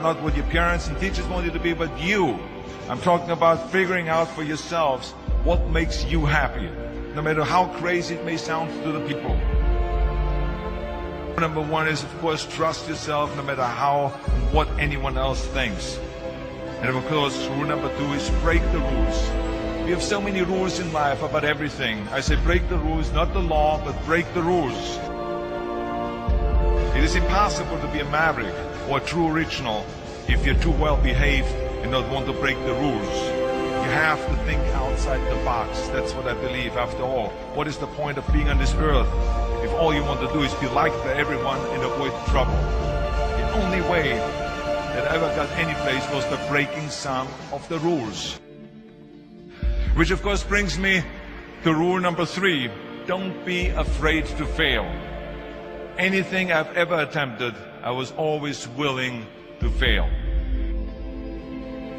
about not what your parents and teachers want you to be, but you. I'm talking about figuring out for yourselves what makes you happy, no matter how crazy it may sound to the people. Number one is, of course, trust yourself no matter what anyone else thinks. And of course, rule number two is break the rules. We have so many rules in life about everything. I say break the rules, not the law, but break the rules. It is impossible to be a maverick or a true original if you're too well behaved and don't want to break the rules. You have to think outside the box. That's what I believe. After all, what is the point of being on this earth if all you want to do is be liked by everyone and avoid trouble? The only way that I ever got any place was the breaking some of the rules. Which of course brings me to rule number three. Don't be afraid to fail. Anything I've ever attempted, I was always willing to fail.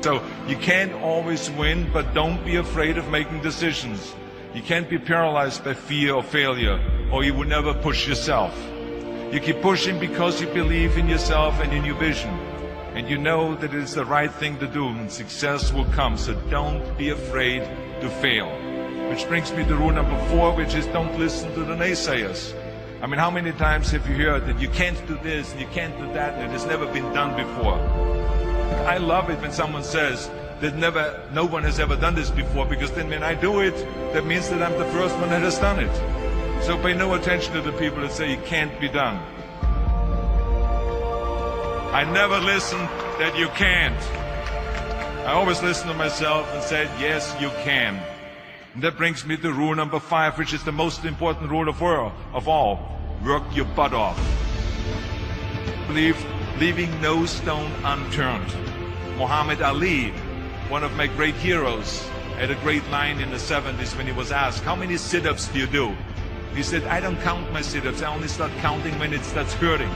So you can't always win, but don't be afraid of making decisions. You can't be paralyzed by fear of failure, or you will never push yourself. You keep pushing because you believe in yourself and in your vision. And you know that it is the right thing to do, and success will come. So don't be afraid to fail. Which brings me to rule number four, which is don't listen to the naysayers. I mean, how many times have you heard that you can't do this and you can't do that and it has never been done before? I love it when someone says that no one has ever done this before, because then when I do it, that means that I'm the first one that has done it. So pay no attention to the people that say it can't be done. I never listen that you can't. I always listen to myself and said, yes, you can. And that brings me to rule number five, which is the most important rule of all. Work your butt off. Leaving no stone unturned. Muhammad Ali, one of my great heroes, had a great line in the 70s when he was asked, how many sit-ups do you do? He said, I don't count my sit-ups. I only start counting when it starts hurting.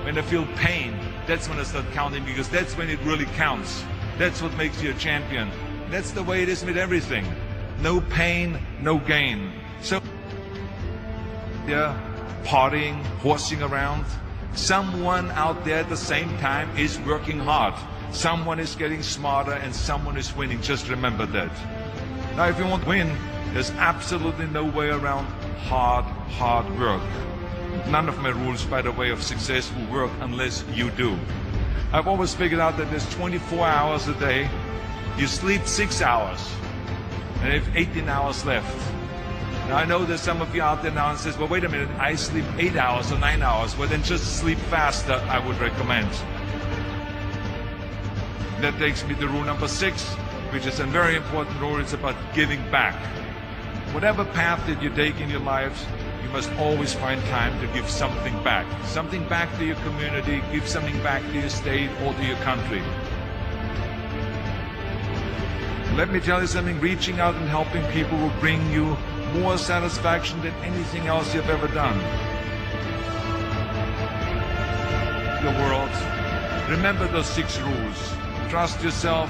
When I feel pain, that's when I start counting, because that's when it really counts. That's what makes you a champion. That's the way it is with everything. No pain, no gain. So, yeah, partying, horsing around. Someone out there at the same time is working hard. Someone is getting smarter and someone is winning. Just remember that. Now, if you want to win, there's absolutely no way around hard work. None of my rules, by the way, of success will work unless you do. I've always figured out that there's 24 hours a day. You sleep 6 hours. And I have 18 hours left. Now I know there's some of you out there now and says, well, wait a minute, I sleep 8 hours or 9 hours. Well, then just sleep faster, I would recommend. That takes me to rule number 6, which is a very important rule. It's about giving back. Whatever path that you take in your lives, you must always find time to give something back. Something back to your community, give something back to your state or to your country. Let me tell you something, reaching out and helping people will bring you more satisfaction than anything else you've ever done. The world. Remember those 6 rules. Trust yourself,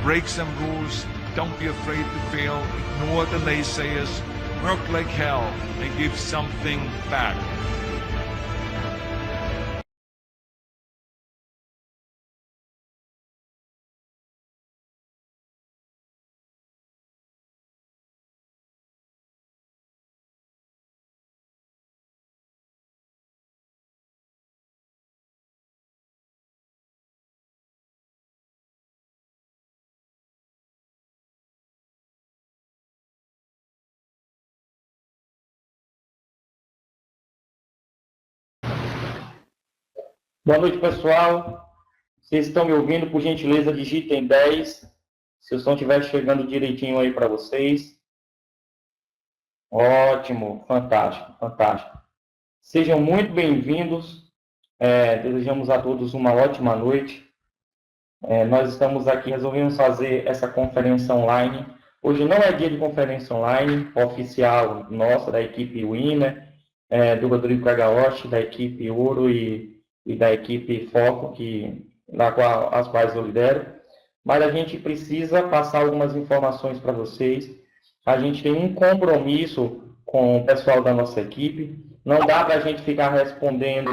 break some rules, don't be afraid to fail, ignore the naysayers, work like hell, and give something back. Boa noite, pessoal. Vocês estão me ouvindo? Por gentileza, digitem 10. Se o som estiver chegando direitinho aí para vocês. Ótimo, fantástico, fantástico. Sejam muito bem-vindos. Desejamos a todos uma ótima noite. Nós estamos aqui, resolvemos fazer essa conferência online. Hoje não é dia de conferência online oficial nossa, da equipe Winner, do Rodrigo Kagaoshi, da equipe Ouro e da equipe Foco, as quais eu lidero. Mas a gente precisa passar algumas informações para vocês. A gente tem um compromisso com o pessoal da nossa equipe. Não dá para a gente ficar respondendo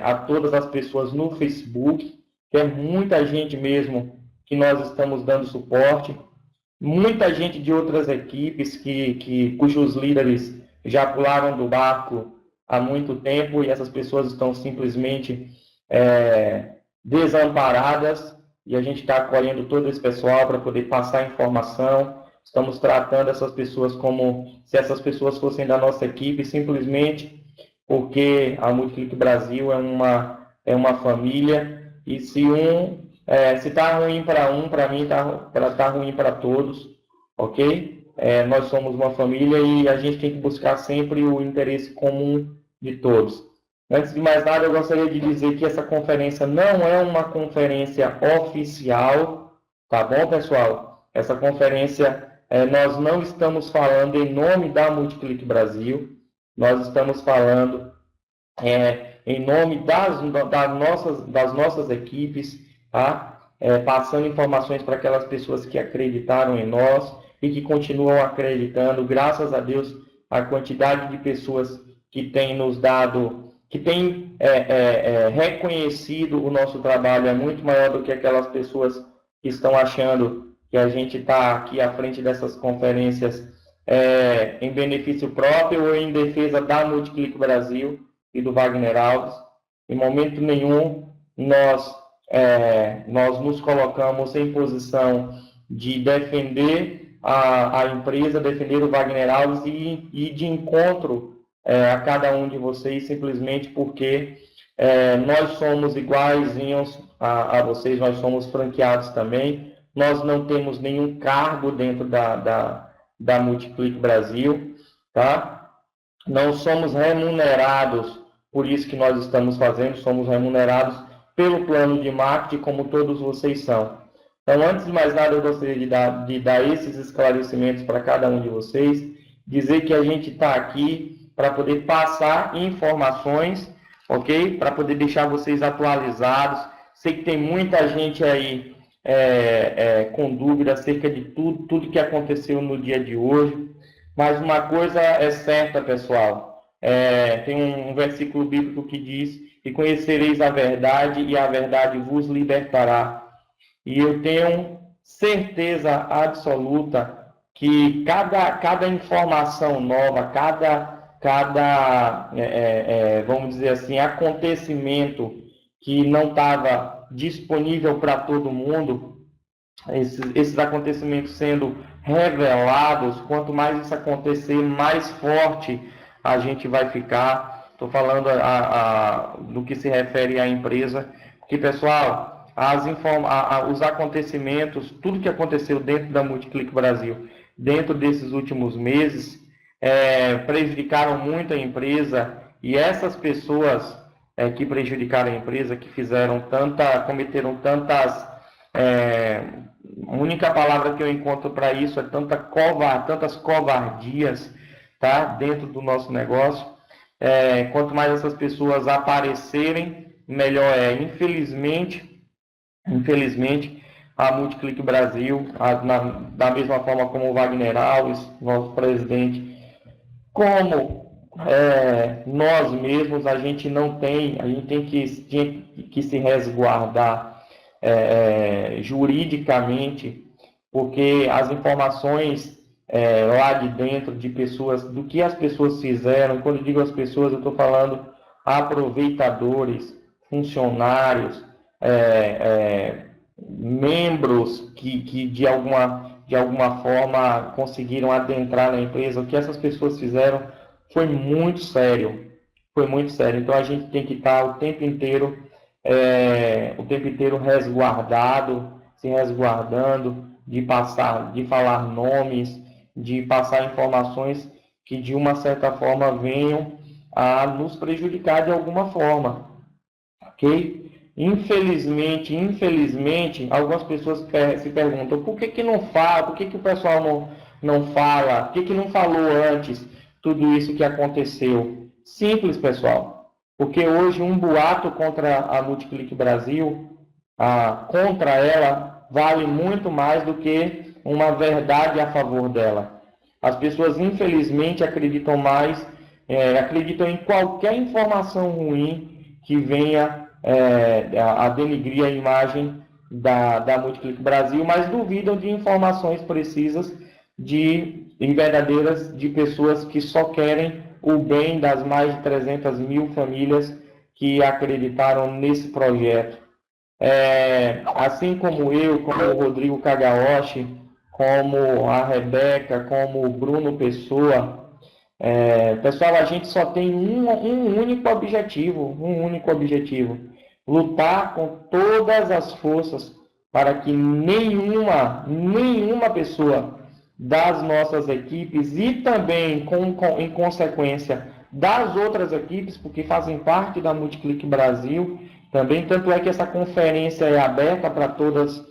a todas as pessoas no Facebook. que é muita gente mesmo que nós estamos dando suporte, muita gente de outras equipes cujos líderes já pularam do barco há muito tempo e essas pessoas estão simplesmente desamparadas, e a gente está acolhendo todo esse pessoal para poder passar informação. Estamos tratando essas pessoas como se essas pessoas fossem da nossa equipe, simplesmente porque a Multiclick Brasil é uma família, e se está ruim para um, para mim tá ruim para todos, ok? Nós somos uma família e a gente tem que buscar sempre o interesse comum de todos. Antes de mais nada, eu gostaria de dizer que essa conferência não é uma conferência oficial, tá bom, pessoal? Essa conferência, nós não estamos falando em nome da Multiclick Brasil, nós estamos falando em nome das nossas equipes, tá? Passando informações para aquelas pessoas que acreditaram em nós e que continuam acreditando. Graças a Deus, a quantidade de pessoas que tem nos dado, que tem reconhecido o nosso trabalho é muito maior do que aquelas pessoas que estão achando que a gente está aqui à frente dessas conferências em benefício próprio ou em defesa da Multiclick Brasil e do Wagner Alves. Em momento nenhum nós nos colocamos em posição de defender a empresa, defender o Wagner Alves e de encontro a cada um de vocês, simplesmente porque nós somos iguaizinhos a vocês, nós somos franqueados também, nós não temos nenhum cargo dentro da Multiclick Brasil, tá? Não somos remunerados por isso que nós estamos fazendo, somos remunerados pelo plano de marketing, como todos vocês são. Então, antes de mais nada, eu gostaria de dar esses esclarecimentos para cada um de vocês, dizer que a gente está aqui para poder passar informações, ok? Para poder deixar vocês atualizados. Sei que tem muita gente aí com dúvida acerca de tudo que aconteceu no dia de hoje, mas uma coisa é certa, pessoal. Tem um versículo bíblico que diz: e conhecereis a verdade, e a verdade vos libertará. E eu tenho certeza absoluta que cada informação nova, vamos dizer assim, acontecimento que não estava disponível para todo mundo, esses acontecimentos sendo revelados, quanto mais isso acontecer, mais forte a gente vai ficar. Estou falando do que se refere à empresa, porque, pessoal, os acontecimentos, tudo que aconteceu dentro da Multiclick Brasil, dentro desses últimos meses, prejudicaram muito a empresa, e essas pessoas que prejudicaram a empresa, que cometeram tantas... a única palavra que eu encontro para isso é tantas covardias, tá, dentro do nosso negócio. Quanto mais essas pessoas aparecerem, melhor é. Infelizmente, a Multiclick Brasil, da mesma forma como o Wagner Alves, nosso presidente, como nós mesmos, a gente tem que se resguardar juridicamente, porque as informações lá de dentro de pessoas, do que as pessoas fizeram, quando eu digo as pessoas, eu estou falando aproveitadores, funcionários, membros que de alguma forma conseguiram adentrar na empresa. O que essas pessoas fizeram foi muito sério, então a gente tem que estar o tempo inteiro se resguardando de falar nomes, de passar informações que de uma certa forma venham a nos prejudicar de alguma forma, ok? Infelizmente, algumas pessoas se perguntam por que não fala, por que o pessoal não fala, por que não falou antes tudo isso que aconteceu. Simples, pessoal, porque hoje um boato contra a Multiclick Brasil, contra ela, vale muito mais do que uma verdade a favor dela. As pessoas, infelizmente, acreditam em qualquer informação ruim que venha a denigrir a imagem da Multiclick Brasil, mas duvidam de informações precisas verdadeiras de pessoas que só querem o bem das mais de 300 mil famílias que acreditaram nesse projeto. Assim como eu, como o Rodrigo Kagaoshi, como a Rebeca, como o Bruno Pessoa, pessoal, a gente só tem um único objetivo, lutar com todas as forças para que nenhuma pessoa das nossas equipes e também, em consequência, das outras equipes, porque fazem parte da Multiclick Brasil, também, tanto é que essa conferência é aberta para todas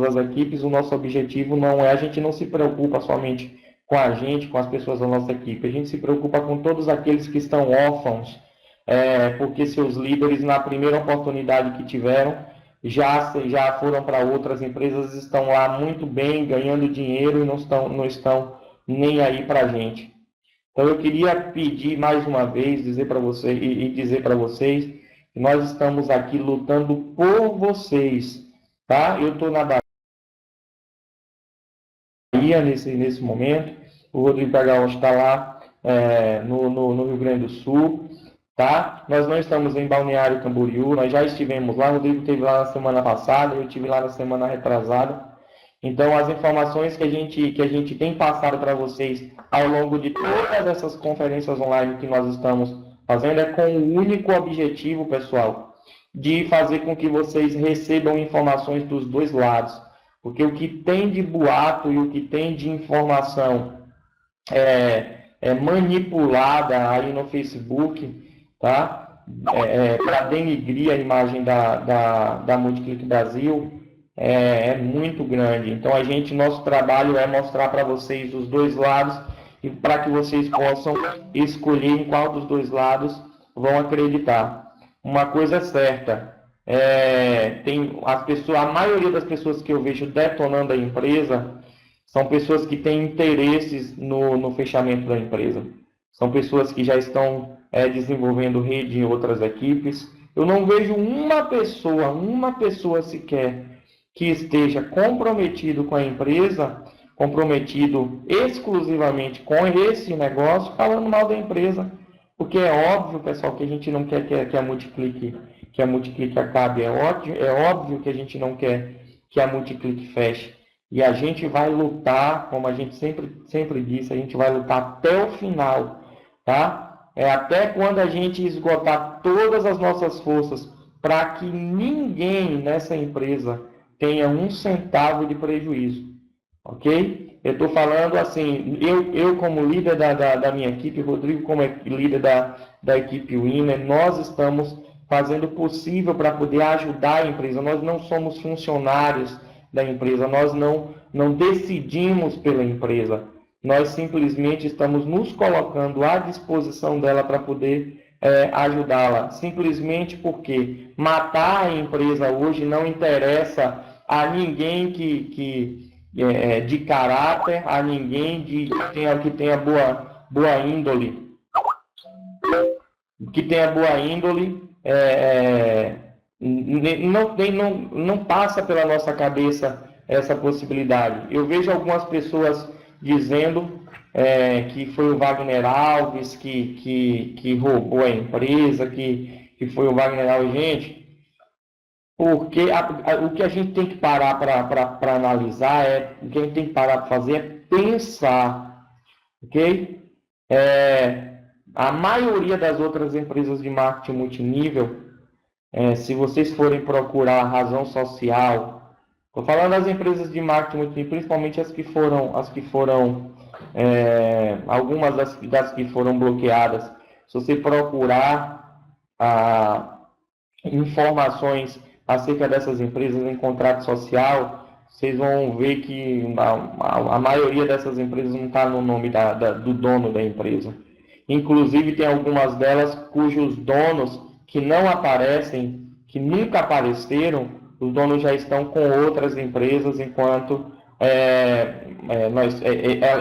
as equipes. O nosso objetivo a gente não se preocupa somente com a gente, com as pessoas da nossa equipe, a gente se preocupa com todos aqueles que estão órfãos, porque seus líderes, na primeira oportunidade que tiveram, já foram para outras empresas, estão lá muito bem, ganhando dinheiro e não estão nem aí para a gente. Então, eu queria pedir mais uma vez, dizer para vocês que nós estamos aqui lutando por vocês, tá? Eu estou na Bahia nesse momento, o Rodrigo Kagaoshi está lá no Rio Grande do Sul, tá? Nós não estamos em Balneário Camboriú, nós já estivemos lá, o Rodrigo esteve lá na semana passada, eu estive lá na semana retrasada. Então, as informações que a gente tem passado para vocês ao longo de todas essas conferências online que nós estamos fazendo é com o único objetivo, pessoal, de fazer com que vocês recebam informações dos dois lados. Porque o que tem de boato e o que tem de informação manipulada aí no Facebook, tá? Para denigrir a imagem da Multiclick Brasil, é muito grande. Então, nosso trabalho é mostrar para vocês os dois lados e para que vocês possam escolher em qual dos dois lados vão acreditar. Uma coisa é certa, a maioria das pessoas que eu vejo detonando a empresa são pessoas que têm interesses no fechamento da empresa. São pessoas que já estão desenvolvendo rede em outras equipes. Eu não vejo uma pessoa sequer que esteja comprometido com a empresa, comprometido exclusivamente com esse negócio, falando mal da empresa, porque é óbvio, pessoal, que a gente não quer que a Multiclick acabe, é óbvio que a gente não quer que a Multiclick feche, e a gente vai lutar, como a gente sempre disse, a gente vai lutar até o final, tá? Até quando a gente esgotar todas as nossas forças, para que ninguém nessa empresa tenha um centavo de prejuízo, ok? Eu estou falando assim, eu como líder da minha equipe, Rodrigo como líder da equipe Winner, nós estamos fazendo o possível para poder ajudar a empresa. Nós não somos funcionários da empresa, nós não decidimos pela empresa, nós simplesmente estamos nos colocando à disposição dela para poder ajudá-la, simplesmente porque matar a empresa hoje não interessa a ninguém de caráter, a ninguém que tenha boa índole, não passa pela nossa cabeça essa possibilidade. Eu vejo algumas pessoas dizendo que foi o Wagner Alves que roubou a empresa, que foi o Wagner Alves. Gente, porque o que a gente tem que parar para analisar, o que a gente tem que parar para fazer é pensar, ok? A maioria das outras empresas de marketing multinível, se vocês forem procurar a razão social, estou falando das empresas de marketing multinível, principalmente as que foram algumas das que foram bloqueadas. Se você procurar informações acerca dessas empresas em contrato social, vocês vão ver que a maioria dessas empresas não está no nome do dono da empresa. Inclusive, tem algumas delas cujos donos que não aparecem, que nunca apareceram, os donos já estão com outras empresas, enquanto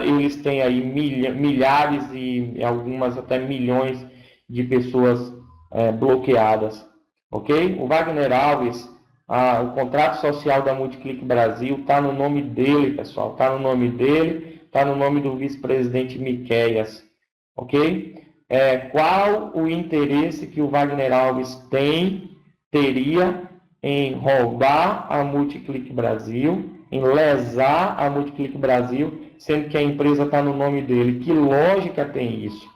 eles têm aí milhares e algumas até milhões de pessoas bloqueadas. ok? O Wagner Alves, o contrato social da Multiclick Brasil está no nome dele, pessoal, está no nome dele, está no nome do vice-presidente Miqueias, ok? Qual o interesse que o Wagner Alves teria em roubar a Multiclick Brasil, em lesar a Multiclick Brasil, sendo que a empresa está no nome dele? Que lógica tem isso?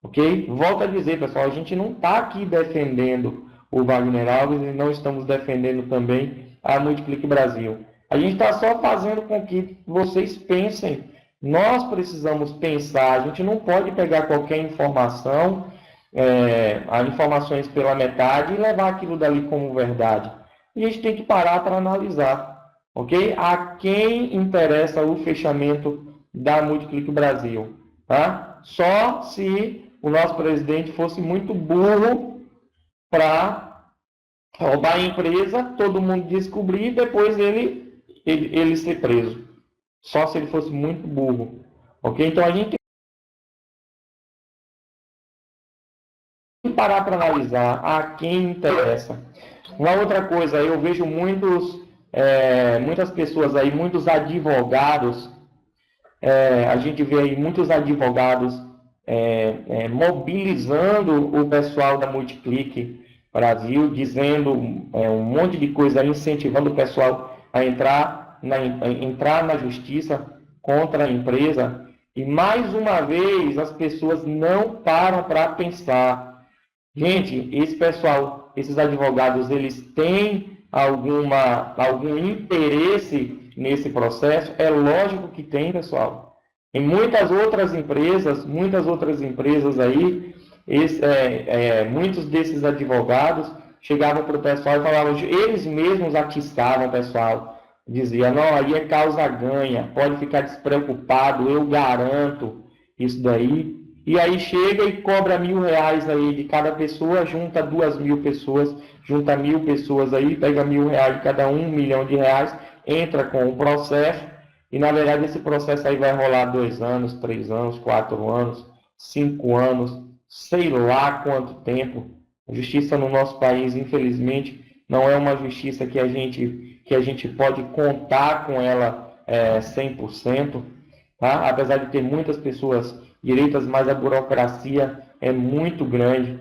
Ok? Volto a dizer, pessoal, a gente não está aqui defendendo o Wagner Alves e não estamos defendendo também a Multiclick Brasil. A gente está só fazendo com que vocês pensem. Nós precisamos pensar, a gente não pode pegar qualquer informação, informações pela metade e levar aquilo dali como verdade. E a gente tem que parar para analisar, ok? A quem interessa o fechamento da Multiclick Brasil? Tá? Só se o nosso presidente fosse muito burro para roubar a empresa, todo mundo descobrir e depois ele ser preso. Só se ele fosse muito burro. Ok? Então a gente tem que parar para analisar a quem interessa. Uma outra coisa, eu vejo muitas pessoas aí, muitos advogados, a gente vê aí muitos advogados mobilizando o pessoal da Multiclick Brasil, dizendo um monte de coisa, incentivando o pessoal a entrar na justiça contra a empresa. E mais uma vez as pessoas não param para pensar. Gente, esse pessoal, esses advogados, eles têm algum interesse nesse processo? É lógico que tem, pessoal. Em muitas outras empresas aí, muitos desses advogados chegavam para o pessoal e falavam, eles mesmos atiçavam o pessoal, diziam, não, aí é causa ganha, pode ficar despreocupado, eu garanto isso daí. E aí chega e cobra R$1.000 aí de cada pessoa, junta 2.000 pessoas, junta 1.000 pessoas aí, pega R$1.000 de cada um, R$1 milhão, entra com o processo, e na verdade esse processo aí vai rolar 2 anos, 3 anos, 4 anos, 5 anos, sei lá quanto tempo. A justiça no nosso país, infelizmente, não é uma justiça que a gente pode contar com ela 100%, tá? Apesar de ter muitas pessoas direitas, mas a burocracia é muito grande.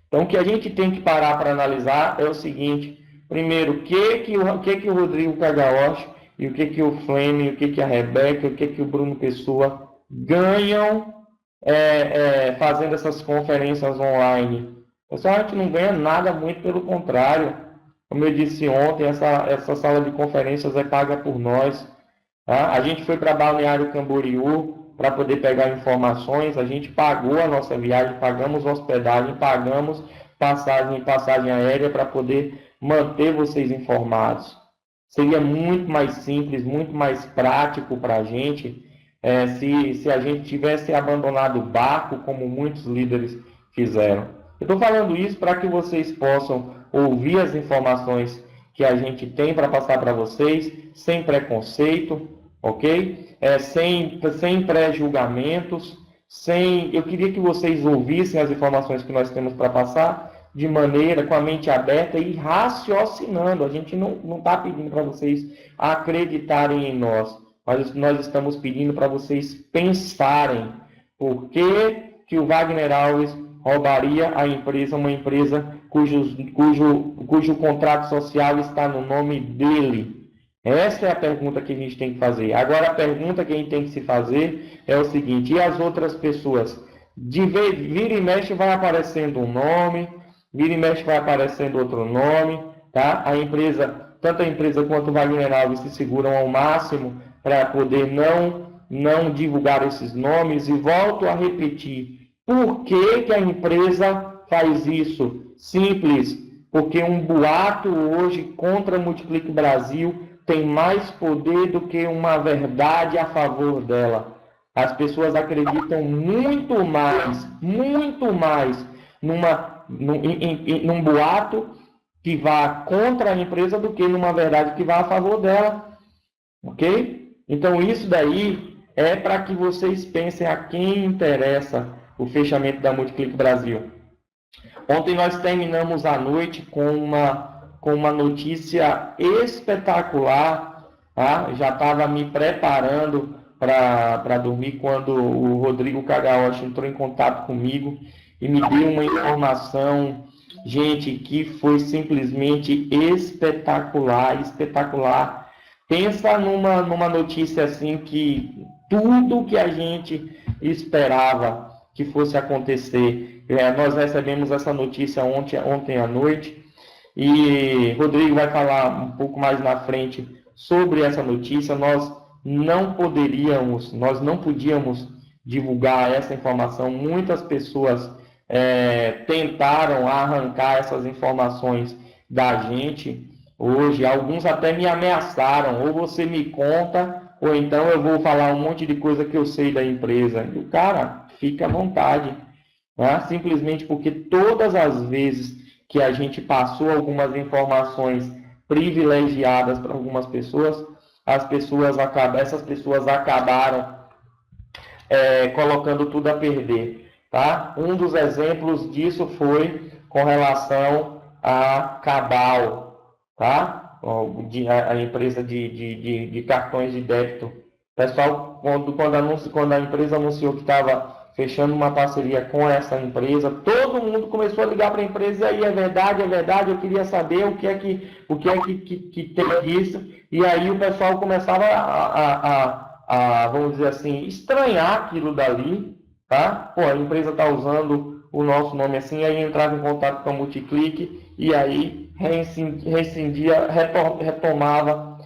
Então, o que a gente tem que parar para analisar é o seguinte: primeiro, o que o Rodrigo Cagaoshi e o que o Fleming, o que a Rebeca, o que o Bruno Pessoa ganham fazendo essas conferências online? Pessoal, a gente não ganha nada, muito pelo contrário. Como eu disse ontem, essa sala de conferências é paga por nós. Tá? A gente foi para Balneário Camboriú para poder pegar informações, a gente pagou a nossa viagem, pagamos hospedagem, pagamos passagem aérea para poder manter vocês informados. Seria muito mais simples, muito mais prático para a gente se a gente tivesse abandonado o barco, como muitos líderes fizeram. Eu estou falando isso para que vocês possam ouvir as informações que a gente tem para passar para vocês, sem preconceito, ok? Sem pré-julgamentos, eu queria que vocês ouvissem as informações que nós temos para passar de maneira, com a mente aberta e raciocinando. A gente não está pedindo para vocês acreditarem em nós, mas nós estamos pedindo para vocês pensarem por que o Wagner Alves roubaria a empresa, uma empresa cujo contrato social está no nome dele. Essa é a pergunta que a gente tem que fazer. Agora, a pergunta que a gente tem que se fazer é o seguinte: e as outras pessoas? Vira e mexe vai aparecendo um nome, vira e mexe vai aparecendo outro nome, tá? Tanto a empresa quanto o Wagner Alves se seguram ao máximo para poder não divulgar esses nomes. E volto a repetir: por que a empresa faz isso? Simples, porque um boato hoje contra a Multiclick Brasil tem mais poder do que uma verdade a favor dela. As pessoas acreditam muito mais num boato que vá contra a empresa do que numa verdade que vá a favor dela. Ok? Então isso daí é para que vocês pensem a quem interessa o fechamento da Multiclick Brasil. Ontem nós terminamos a noite com uma notícia espetacular, tá? Já estava me preparando para dormir quando o Rodrigo Kagaoshi entrou em contato comigo e me deu uma informação, gente, que foi simplesmente espetacular, espetacular. Pensa numa notícia assim que tudo que a gente esperava que fosse acontecer. Nós recebemos essa notícia ontem à noite e Rodrigo vai falar um pouco mais na frente sobre essa notícia. Nós não podíamos divulgar essa informação. Muitas pessoas tentaram arrancar essas informações da gente hoje. Alguns até me ameaçaram, ou você me conta, ou então eu vou falar um monte de coisa que eu sei da empresa. E o cara, fica à vontade, né? Simplesmente porque todas as vezes que a gente passou algumas informações privilegiadas para algumas pessoas, essas pessoas acabaram colocando tudo a perder, tá? Um dos exemplos disso foi com relação a Cabal, tá? A empresa de cartões de débito. Pessoal, quando a empresa anunciou que estava fechando uma parceria com essa empresa, todo mundo começou a ligar para a empresa, e aí é verdade, eu queria saber o que é que tem isso, e aí o pessoal começava vamos dizer assim, estranhar aquilo dali, tá? Pô, a empresa está usando o nosso nome assim, aí entrava em contato com a Multiclick, e aí rescindia, retomava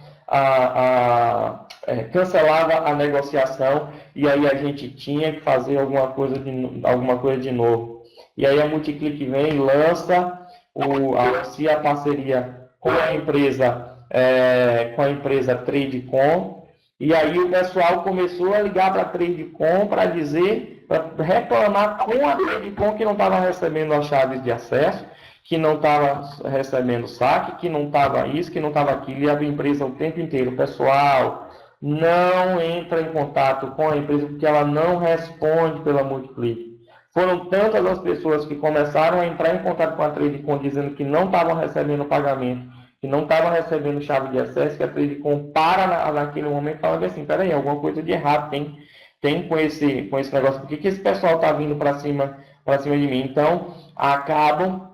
cancelava a negociação, e aí a gente tinha que fazer alguma coisa de novo. E aí a Multiclick vem e lança anuncia a parceria com a empresa Tradecom, e aí o pessoal começou a ligar para a Tradecom para reclamar com a Tradecom que não estava recebendo as chaves de acesso, que não estava recebendo saque, que não estava isso, que não estava aquilo, e a empresa o tempo inteiro. Pessoal, não entra em contato com a empresa porque ela não responde pela Multiclick. Foram tantas as pessoas que começaram a entrar em contato com a Tradecom dizendo que não estavam recebendo pagamento, que não estavam recebendo chave de acesso, que a Tradecom naquele momento e fala assim, peraí, alguma coisa de errado tem com esse negócio, por que esse pessoal está vindo para cima de mim? Então, acabam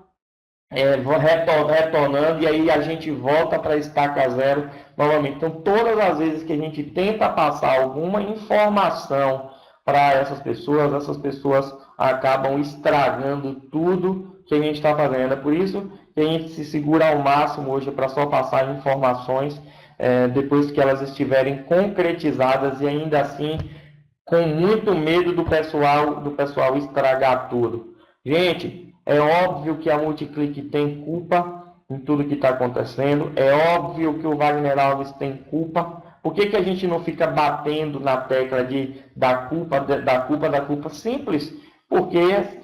retornando, e aí a gente volta para a estaca zero novamente. Então, todas as vezes que a gente tenta passar alguma informação para essas pessoas acabam estragando tudo que a gente está fazendo. É por isso que a gente se segura ao máximo hoje para só passar informações depois que elas estiverem concretizadas, e ainda assim com muito medo do pessoal estragar tudo. Gente, é óbvio que a Multiclick tem culpa em tudo que está acontecendo. É óbvio que o Wagner Alves tem culpa. Por que a gente não fica batendo na tecla da culpa? Simples. Porque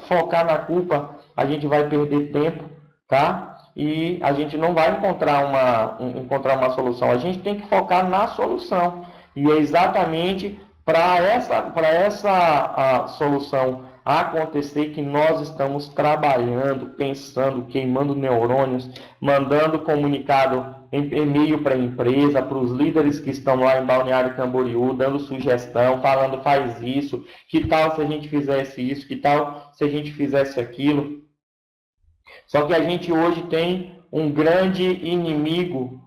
focar na culpa, a gente vai perder tempo, tá? E a gente não vai encontrar uma solução. A gente tem que focar na solução. E é exatamente para essa solução acontecer que nós estamos trabalhando, pensando, queimando neurônios, mandando comunicado e-mail para a empresa, para os líderes que estão lá em Balneário Camboriú, dando sugestão, falando faz isso, que tal se a gente fizesse isso, que tal se a gente fizesse aquilo. Só que a gente hoje tem um grande inimigo,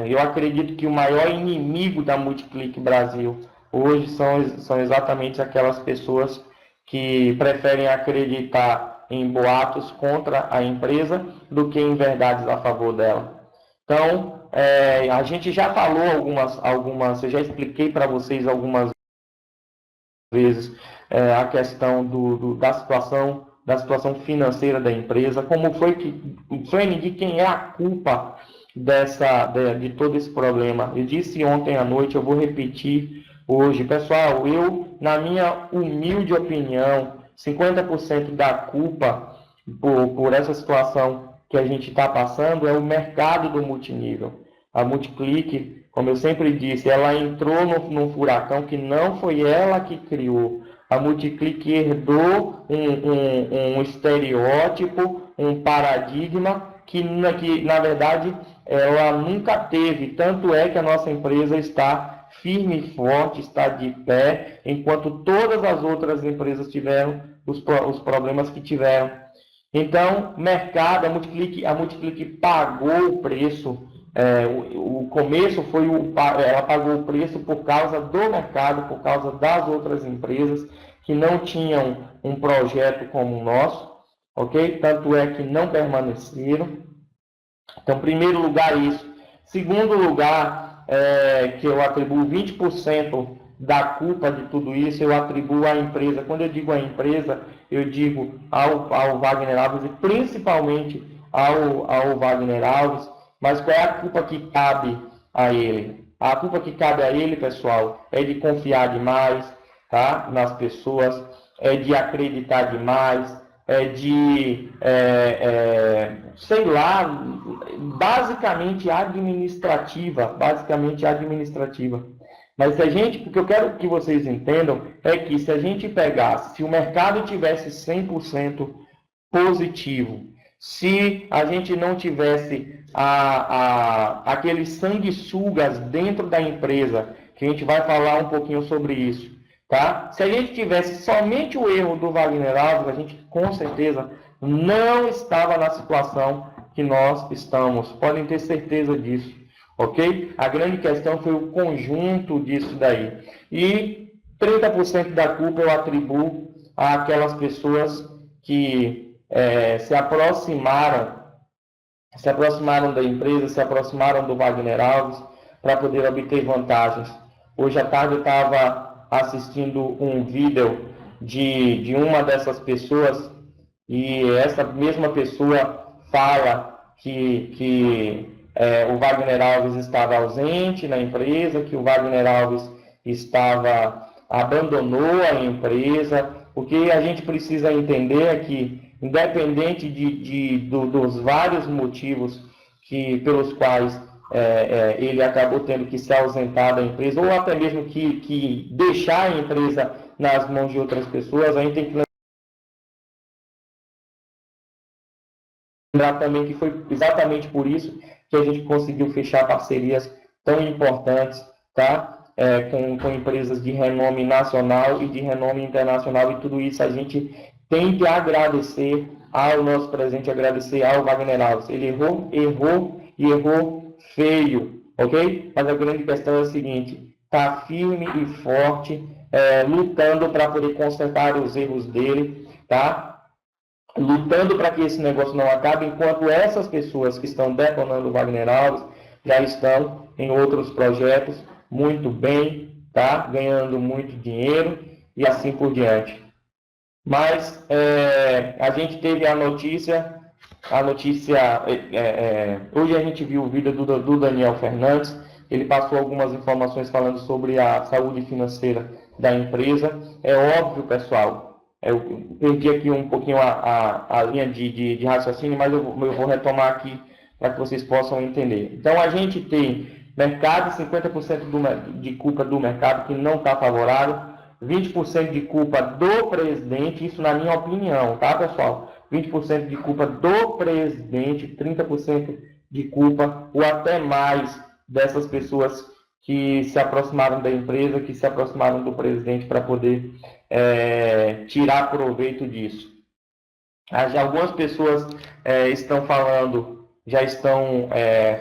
eu acredito que o maior inimigo da Multiclick Brasil hoje são exatamente aquelas pessoas que preferem acreditar em boatos contra a empresa do que em verdades a favor dela. Então, a gente já falou algumas, eu já expliquei para vocês algumas vezes a questão da situação financeira da empresa, como foi de quem é a culpa de todo esse problema. Eu disse ontem à noite, eu vou repetir hoje. Pessoal, na minha humilde opinião, 50% da culpa por essa situação que a gente está passando é o mercado do multinível. A Multiclick, como eu sempre disse, ela entrou num furacão que não foi ela que criou. A Multiclick herdou um estereótipo, um paradigma que, na verdade, ela nunca teve. Tanto é que a nossa empresa está firme e forte, está de pé, enquanto todas as outras empresas tiveram os problemas que tiveram. Então, mercado, a Multiclick pagou o preço. O começo foi ela pagou o preço por causa do mercado, por causa das outras empresas que não tinham um projeto como o nosso, ok? Tanto é que não permaneceram. Então, primeiro lugar, isso. Segundo lugar, que eu atribuo 20% da culpa de tudo isso, eu atribuo à empresa. Quando eu digo à empresa, eu digo ao Wagner Alves e principalmente ao Wagner Alves. Mas qual é a culpa que cabe a ele? A culpa que cabe a ele, pessoal, é de confiar demais, tá, nas pessoas, é de acreditar demais, sei lá, basicamente administrativa. Mas o que eu quero que vocês entendam é que se a gente pegasse, se o mercado tivesse 100% positivo, se a gente não tivesse aqueles sanguessugas dentro da empresa, que a gente vai falar um pouquinho sobre isso, tá? Se a gente tivesse somente o erro do Wagner Alves, a gente com certeza não estava na situação que nós estamos. Podem ter certeza disso, ok? A grande questão foi o conjunto disso daí. E 30% da culpa eu atribuo àquelas pessoas que se aproximaram da empresa, se aproximaram do Wagner Alves para poder obter vantagens. Hoje à tarde eu estava assistindo um vídeo de uma dessas pessoas e essa mesma pessoa fala que o Wagner Alves estava ausente na empresa, que o Wagner Alves abandonou a empresa. O que a gente precisa entender é que, independente dos vários motivos pelos quais ele acabou tendo que se ausentar da empresa, ou até mesmo que deixar a empresa nas mãos de outras pessoas, a gente tem que lembrar também que foi exatamente por isso que a gente conseguiu fechar parcerias tão importantes, tá? Com empresas de renome nacional e de renome internacional, e tudo isso a gente tem que agradecer ao nosso presidente, agradecer ao Wagner Alves. Ele errou feio, ok? Mas a grande questão é a seguinte: está firme e forte, lutando para poder consertar os erros dele, tá? Lutando para que esse negócio não acabe, enquanto essas pessoas que estão detonando o Wagner Alves já estão em outros projetos muito bem, tá? Ganhando muito dinheiro e assim por diante. Mas a gente teve a notícia, hoje a gente viu o vídeo do Daniel Fernandes. Ele passou algumas informações falando sobre a saúde financeira da empresa. É óbvio, pessoal, eu perdi aqui um pouquinho a linha de raciocínio, mas eu vou retomar aqui para que vocês possam entender. Então, a gente tem mercado, 50% de culpa do mercado que não está favorável, 20% de culpa do presidente, isso na minha opinião, tá, pessoal? 20% de culpa do presidente, 30% de culpa, ou até mais, dessas pessoas que se aproximaram da empresa, que se aproximaram do presidente para poder tirar proveito disso. Algumas pessoas já estão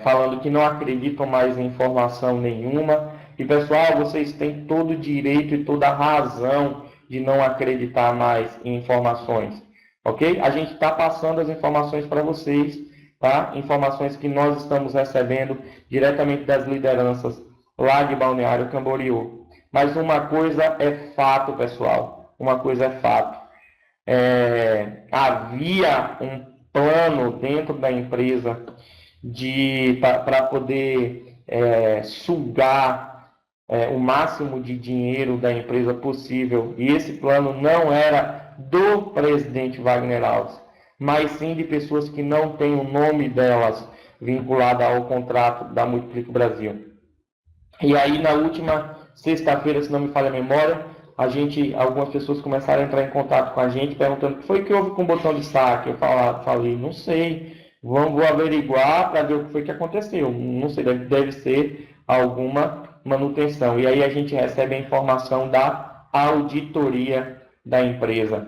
falando que não acreditam mais em informação nenhuma. E, pessoal, vocês têm todo o direito e toda a razão de não acreditar mais em informações, ok? A gente está passando as informações para vocês, tá? Informações que nós estamos recebendo diretamente das lideranças lá de Balneário Camboriú. Mas uma coisa é fato, pessoal. Uma coisa é fato. Havia um plano dentro da empresa para poder sugar o máximo de dinheiro da empresa possível. E esse plano não era do presidente Wagner Alves, mas sim de pessoas que não têm o nome delas vinculado ao contrato da Multiclick Brasil. E aí, na última sexta-feira, se não me falha a memória, algumas pessoas começaram a entrar em contato com a gente, perguntando o que foi que houve com o botão de saque. Eu falei, não sei, vou averiguar para ver o que foi que aconteceu. Não sei, deve ser alguma manutenção. E aí a gente recebe a informação da auditoria da empresa,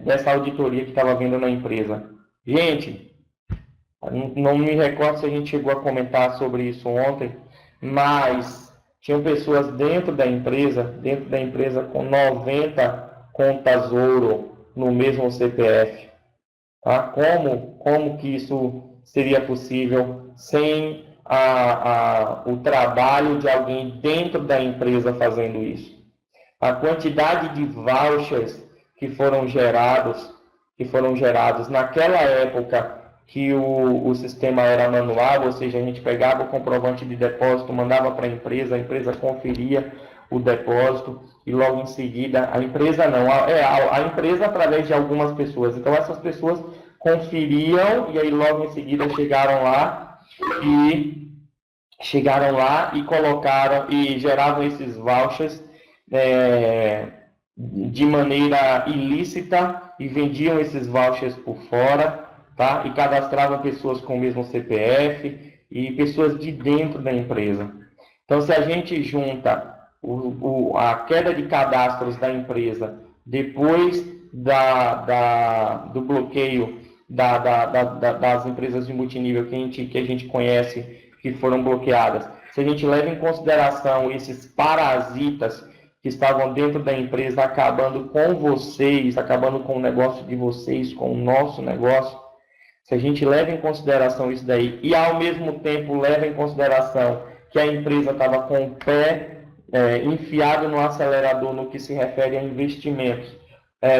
dessa auditoria que estava vindo na empresa. Gente, não me recordo se a gente chegou a comentar sobre isso ontem, mas tinham pessoas dentro da empresa com 90 contas ouro no mesmo CPF. Tá? Como que isso seria possível sem o trabalho de alguém dentro da empresa fazendo isso? A quantidade de vouchers que foram gerados naquela época que o sistema era manual, ou seja, a gente pegava o comprovante de depósito, mandava para a empresa conferia o depósito e logo em seguida, a empresa através de algumas pessoas. Então essas pessoas conferiam e aí logo em seguida chegaram lá e colocaram e geravam esses vouchers de maneira ilícita e vendiam esses vouchers por fora, tá? E cadastravam pessoas com o mesmo CPF e pessoas de dentro da empresa. Então, se a gente junta a queda de cadastros da empresa depois do bloqueio das empresas de multinível que a gente conhece, que foram bloqueadas, se a gente leva em consideração esses parasitas que estavam dentro da empresa, acabando com vocês, acabando com o negócio de vocês, com o nosso negócio, se a gente leva em consideração isso daí e ao mesmo tempo leva em consideração que a empresa estava com o pé enfiado no acelerador no que se refere a investimentos,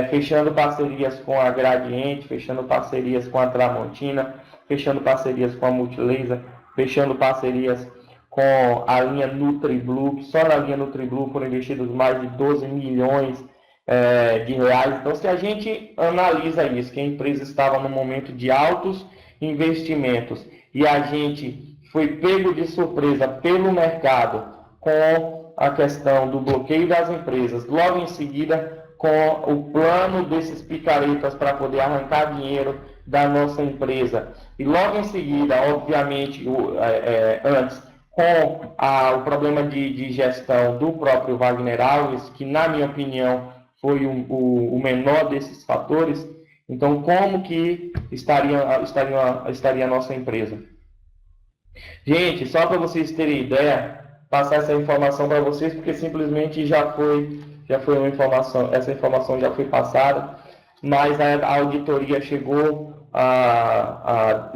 fechando parcerias com a Gradiente, fechando parcerias com a Tramontina, fechando parcerias com a Multilaser, fechando parcerias com a linha NutriBlue, que só na linha NutriBlue foram investidos mais de 12 milhões de reais. Então, se a gente analisa isso, que a empresa estava no momento de altos investimentos e a gente foi pego de surpresa pelo mercado com a questão do bloqueio das empresas, logo em seguida com o plano desses picaretas para poder arrancar dinheiro da nossa empresa, e logo em seguida, obviamente, antes, com o problema de gestão do próprio Wagner Alves, que, na minha opinião, foi o menor desses fatores. Então, como que estaria a nossa empresa? Gente, só para vocês terem ideia, passar essa informação para vocês, porque simplesmente já foi uma informação, essa informação já foi passada, mas a auditoria chegou a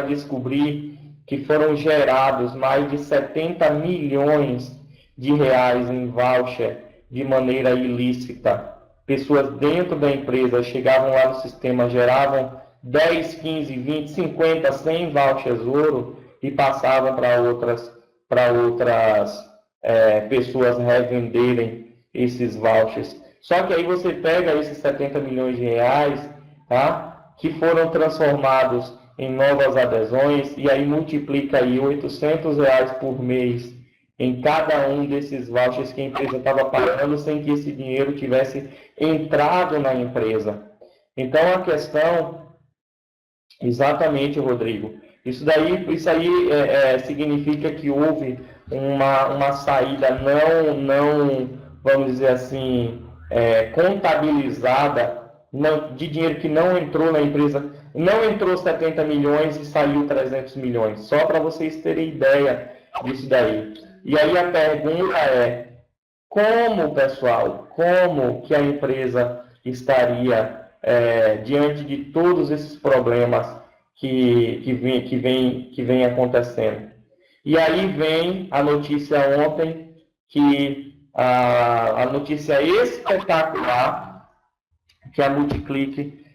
descobrir que foram gerados mais de 70 milhões de reais em voucher de maneira ilícita. Pessoas dentro da empresa chegavam lá no sistema, geravam 10, 15, 20, 50, 100 vouchers ouro e passavam para outras pessoas revenderem esses vouchers. Só que aí você pega esses 70 milhões de reais, tá? Que foram transformados em novas adesões, e aí multiplica aí R$800 por mês em cada um desses vouchers que a empresa estava pagando sem que esse dinheiro tivesse entrado na empresa. Então a questão, exatamente, Rodrigo, isso aí significa que houve uma saída não, vamos dizer assim, contabilizada de dinheiro que não entrou na empresa. Não entrou 70 milhões e saiu 300 milhões, só para vocês terem ideia disso daí. E aí a pergunta é, como que a empresa estaria diante de todos esses problemas que vem acontecendo? E aí vem a notícia ontem, a notícia espetacular, que a Multiclick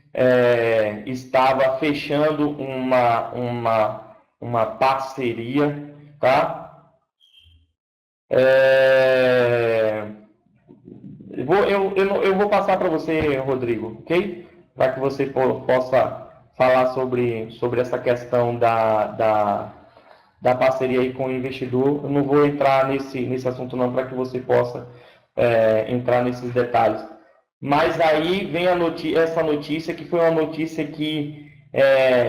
estava fechando uma parceria, tá? Eu vou passar para você, Rodrigo, ok? Para que você possa falar sobre essa questão da parceria aí com o investidor. Eu não vou entrar nesse assunto não, para que você possa entrar nesses detalhes. Mas aí vem essa notícia que foi uma notícia que,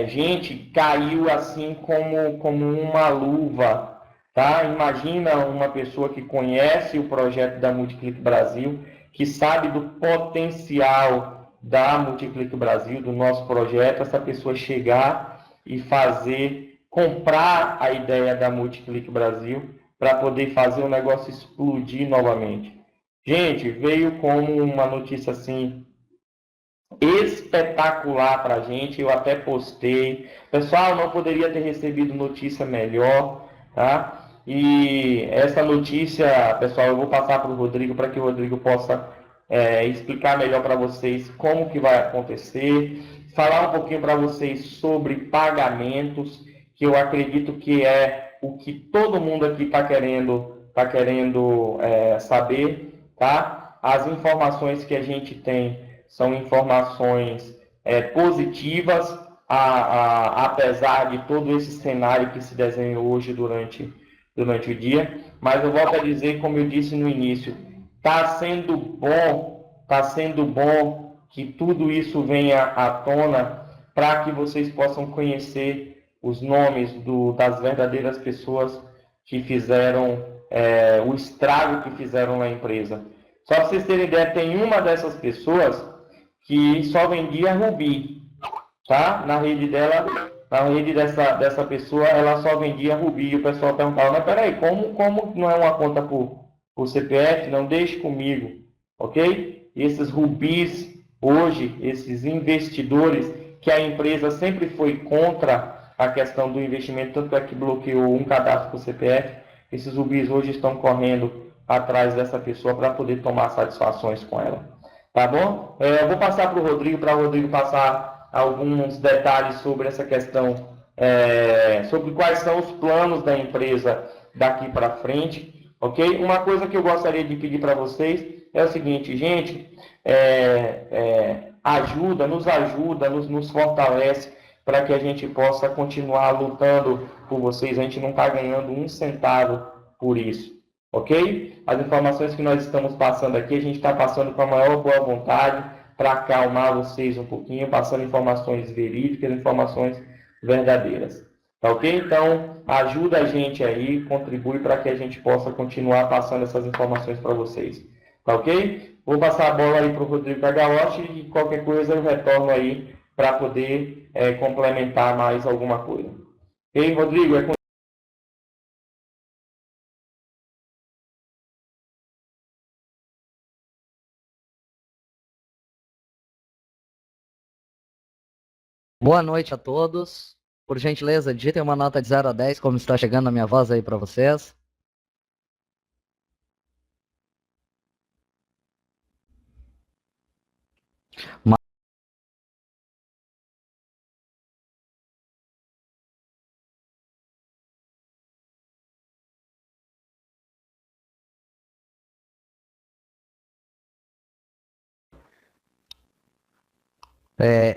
gente, caiu assim como uma luva, tá? Imagina uma pessoa que conhece o projeto da Multiclick Brasil, que sabe do potencial da Multiclick Brasil, do nosso projeto, essa pessoa chegar e comprar a ideia da Multiclick Brasil para poder fazer o negócio explodir novamente. Gente, veio como uma notícia assim espetacular para a gente. Eu até postei. Pessoal, não poderia ter recebido notícia melhor, tá? E essa notícia, pessoal, eu vou passar para o Rodrigo para que o Rodrigo possa explicar melhor para vocês como que vai acontecer, falar um pouquinho para vocês sobre pagamentos, que eu acredito que é o que todo mundo aqui está querendo saber, tá? As informações que a gente tem são informações positivas, apesar de todo esse cenário que se desenhou hoje durante o dia. Mas eu volto a dizer, como eu disse no início, está sendo bom que tudo isso venha à tona para que vocês possam conhecer os nomes das verdadeiras pessoas que fizeram o estrago que fizeram na empresa. Só para vocês terem ideia, tem uma dessas pessoas que só vendia Rubi, tá? Na rede dessa pessoa, ela só vendia Rubi. E o pessoal perguntava, mas peraí, como não é uma conta por CPF? Não, deixe comigo, ok? E esses Rubis, hoje, esses investidores, que a empresa sempre foi contra a questão do investimento, tanto é que bloqueou um cadastro por CPF, esses Rubis hoje estão correndo atrás dessa pessoa para poder tomar satisfações com ela. Tá bom? Eu vou passar para o Rodrigo passar alguns detalhes sobre essa questão, sobre quais são os planos da empresa daqui para frente, ok? Uma coisa que eu gostaria de pedir para vocês é o seguinte, gente, nos fortalece para que a gente possa continuar lutando por vocês. A gente não está ganhando um centavo por isso. Ok? As informações que nós estamos passando aqui, a gente está passando com a maior boa vontade para acalmar vocês um pouquinho, passando informações verídicas, informações verdadeiras. Tá ok? Então, ajuda a gente aí, contribui para que a gente possa continuar passando essas informações para vocês. Tá ok? Vou passar a bola aí para o Rodrigo Cagalotti e qualquer coisa eu retorno aí para poder complementar mais alguma coisa. Ok, Rodrigo? Boa noite a todos. Por gentileza, digitem uma nota de 0 a 10, como está chegando a minha voz aí para vocês.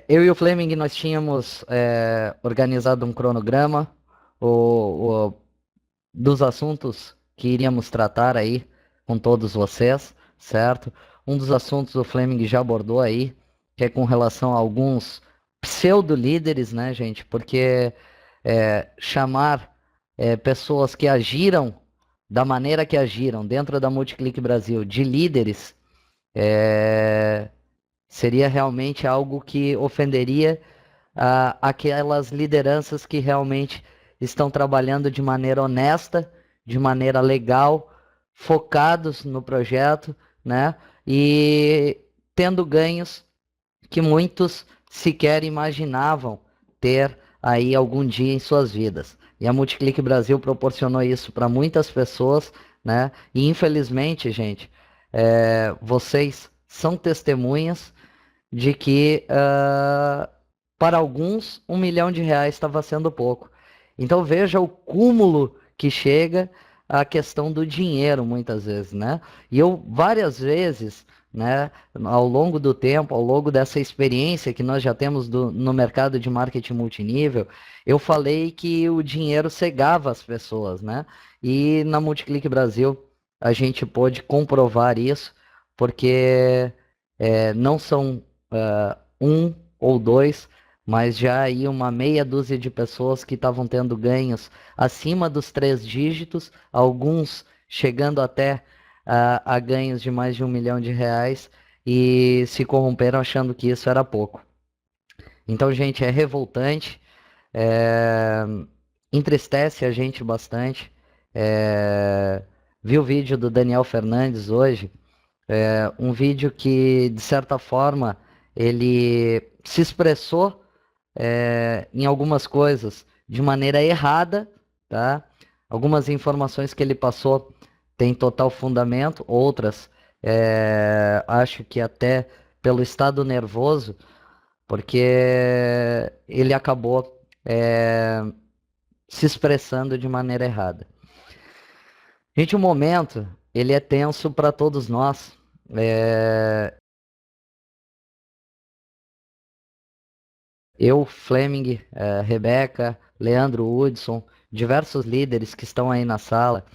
Eu e o Fleming, nós tínhamos organizado um cronograma dos assuntos que iríamos tratar aí com todos vocês, certo? Um dos assuntos o Fleming já abordou aí, que é com relação a alguns pseudo-líderes, né, gente? Porque chamar pessoas que agiram da maneira que agiram dentro da Multiclick Brasil de líderes seria realmente algo que ofenderia aquelas lideranças que realmente estão trabalhando de maneira honesta, de maneira legal, focados no projeto, né? E tendo ganhos que muitos sequer imaginavam ter aí algum dia em suas vidas. E a Multiclick Brasil proporcionou isso para muitas pessoas, né? E infelizmente, gente, vocês são testemunhas de que para alguns R$1 milhão estava sendo pouco. Então veja o cúmulo que chega a questão do dinheiro muitas vezes, né? E eu várias vezes, né, ao longo do tempo, ao longo dessa experiência que nós já temos no mercado de marketing multinível, eu falei que o dinheiro cegava as pessoas, né? E na Multiclick Brasil a gente pôde comprovar isso, porque não são um ou dois, mas já aí uma meia dúzia de pessoas que estavam tendo ganhos acima dos 3 dígitos, alguns chegando até a ganhos de mais de R$ 1 milhão e se corromperam achando que isso era pouco. Então, gente, é revoltante, entristece a gente bastante. Vi o vídeo do Daniel Fernandes hoje, um vídeo que, de certa forma, ele se expressou em algumas coisas de maneira errada, tá? Algumas informações que ele passou têm total fundamento, outras acho que até pelo estado nervoso, porque ele acabou se expressando de maneira errada. Gente, o momento, ele é tenso para todos nós. Eu, Fleming, Rebeca, Leandro Hudson, diversos líderes que estão aí na sala,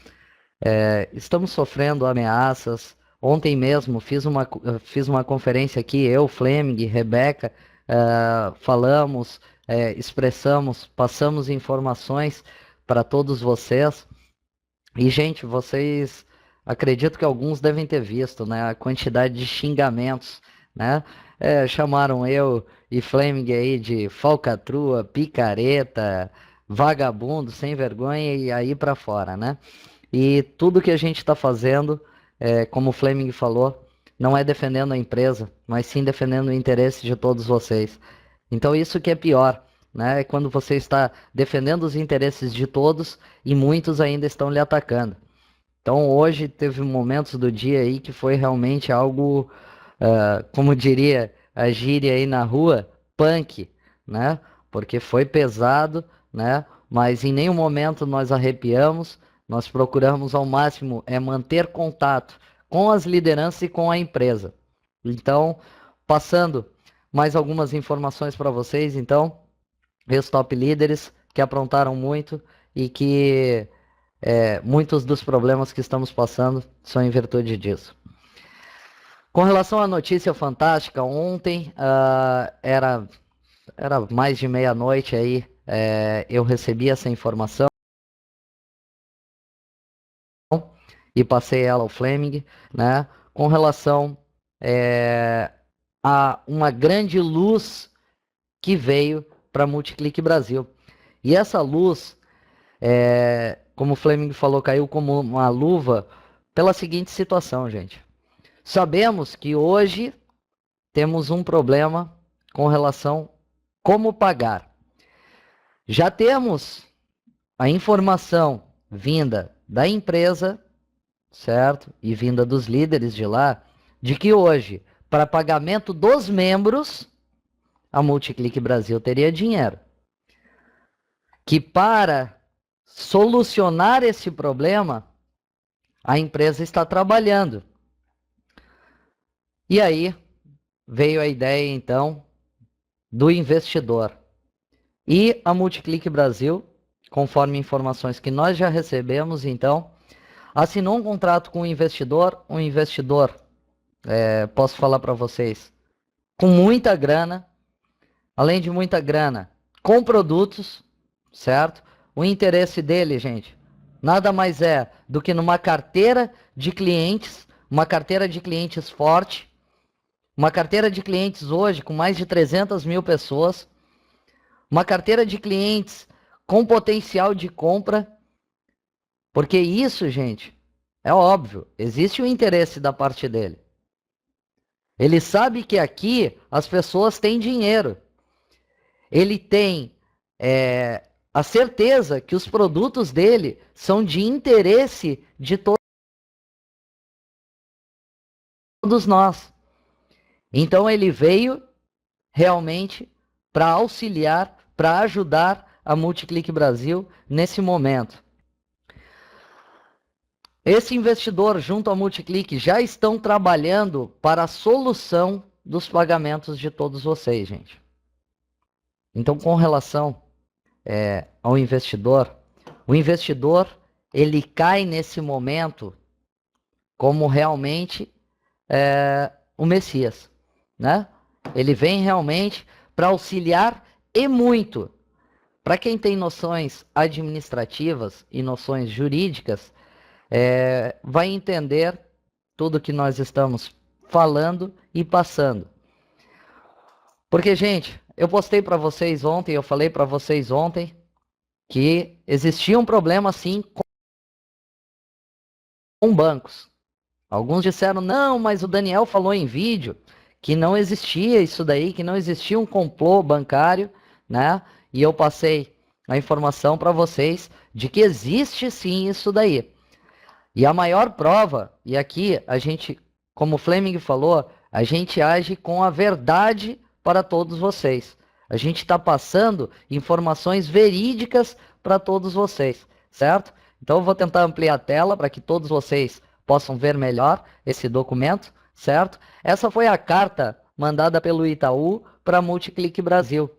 estamos sofrendo ameaças. Ontem mesmo fiz uma conferência aqui, eu, Fleming, Rebeca, falamos, expressamos, passamos informações para todos vocês. E, gente, vocês acredito que alguns devem ter visto, né, a quantidade de xingamentos, né? Chamaram eu e Fleming aí de falcatrua, picareta, vagabundo, sem vergonha e aí para fora, né? E tudo que a gente está fazendo, como o Fleming falou, não é defendendo a empresa, mas sim defendendo o interesse de todos vocês. Então isso que é pior, né? É quando você está defendendo os interesses de todos e muitos ainda estão lhe atacando. Então hoje teve momentos do dia aí que foi realmente algo, como diria a gíria aí na rua, punk, né? Porque foi pesado, né? Mas em nenhum momento nós arrepiamos, nós procuramos ao máximo manter contato com as lideranças e com a empresa. Então, passando mais algumas informações para vocês, então, os top líderes que aprontaram muito e que muitos dos problemas que estamos passando são em virtude disso. Com relação à notícia fantástica, ontem era mais de meia-noite aí, eu recebi essa informação e passei ela ao Fleming, né? Com relação a uma grande luz que veio para Multiclick Brasil. E essa luz, como o Fleming falou, caiu como uma luva pela seguinte situação, gente. Sabemos que hoje temos um problema com relação como pagar. Já temos a informação vinda da empresa, certo? E vinda dos líderes de lá, de que hoje, para pagamento dos membros, a Multiclick Brasil teria dinheiro. Que para solucionar esse problema, a empresa está trabalhando. E aí veio a ideia, então, do investidor. E a Multiclick Brasil, conforme informações que nós já recebemos, então, assinou um contrato com o investidor. Um investidor, posso falar para vocês, com muita grana, além de muita grana, com produtos, certo? O interesse dele, gente, nada mais é do que numa carteira de clientes, uma carteira de clientes forte, uma carteira de clientes hoje com mais de 300 mil pessoas, uma carteira de clientes com potencial de compra, porque isso, gente, é óbvio, existe o interesse da parte dele. Ele sabe que aqui as pessoas têm dinheiro. Ele tem a certeza que os produtos dele são de interesse de todos nós. Então ele veio realmente para auxiliar, para ajudar a Multiclick Brasil nesse momento. Esse investidor junto à Multiclick já estão trabalhando para a solução dos pagamentos de todos vocês, gente. Então, com relação ao investidor, o investidor ele cai nesse momento como realmente o Messias, né? Ele vem realmente para auxiliar e muito. Para quem tem noções administrativas e noções jurídicas, vai entender tudo que nós estamos falando e passando. Porque, gente, eu postei para vocês ontem, eu falei para vocês ontem que existia um problema sim com bancos. Alguns disseram, não, mas o Daniel falou em vídeo que não existia isso daí, que não existia um complô bancário, né? E eu passei a informação para vocês de que existe sim isso daí. E a maior prova, e aqui a gente, como o Fleming falou, a gente age com a verdade para todos vocês. A gente está passando informações verídicas para todos vocês, certo? Então eu vou tentar ampliar a tela para que todos vocês possam ver melhor esse documento, certo? Essa foi a carta mandada pelo Itaú para a Multiclick Brasil.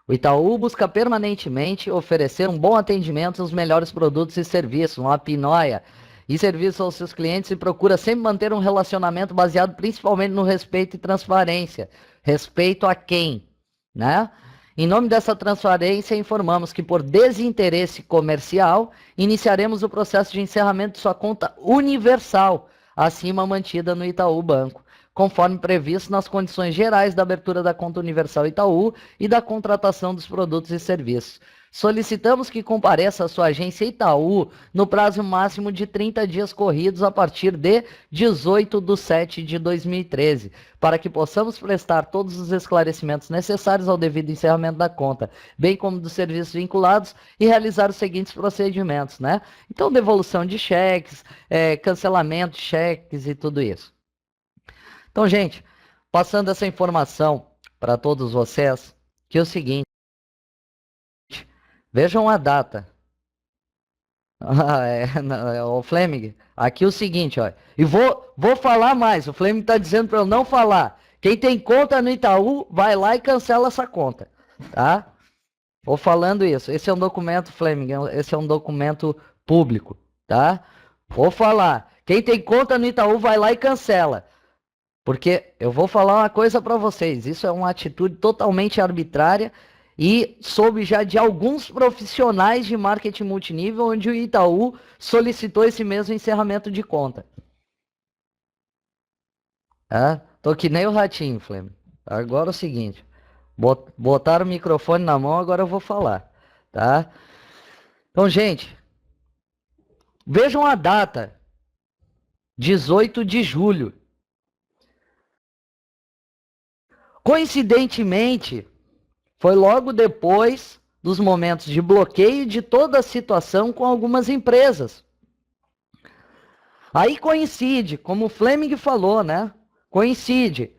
O Itaú busca permanentemente oferecer um bom atendimento aos melhores produtos e serviços, uma pinóia e serviço aos seus clientes e procura sempre manter um relacionamento baseado principalmente no respeito e transparência. Respeito a quem, né? Em nome dessa transparência, informamos que por desinteresse comercial, iniciaremos o processo de encerramento de sua conta universal, acima mantida no Itaú Banco, conforme previsto nas condições gerais da abertura da conta universal Itaú e da contratação dos produtos e serviços. Solicitamos que compareça à sua agência Itaú no prazo máximo de 30 dias corridos a partir de 18/7/2013, para que possamos prestar todos os esclarecimentos necessários ao devido encerramento da conta, bem como dos serviços vinculados e realizar os seguintes procedimentos, né? Então, devolução de cheques, cancelamento de cheques e tudo isso. Então, gente, passando essa informação para todos vocês, que é o seguinte, vejam a data. O Fleming, aqui é o seguinte, ó, e vou falar mais, o Fleming está dizendo para eu não falar. Quem tem conta no Itaú, vai lá e cancela essa conta, tá? Vou falando isso. Esse é um documento, Fleming, esse é um documento público, tá? Vou falar. Quem tem conta no Itaú, vai lá e cancela. Porque eu vou falar uma coisa para vocês, isso é uma atitude totalmente arbitrária e soube já de alguns profissionais de marketing multinível onde o Itaú solicitou esse mesmo encerramento de conta. Tô que nem o ratinho, Flamengo. Agora é o seguinte, botaram o microfone na mão, agora eu vou falar, tá? Então, gente, vejam a data, 18 de julho. Coincidentemente, foi logo depois dos momentos de bloqueio de toda a situação com algumas empresas. Aí coincide, como o Fleming falou, né? Coincide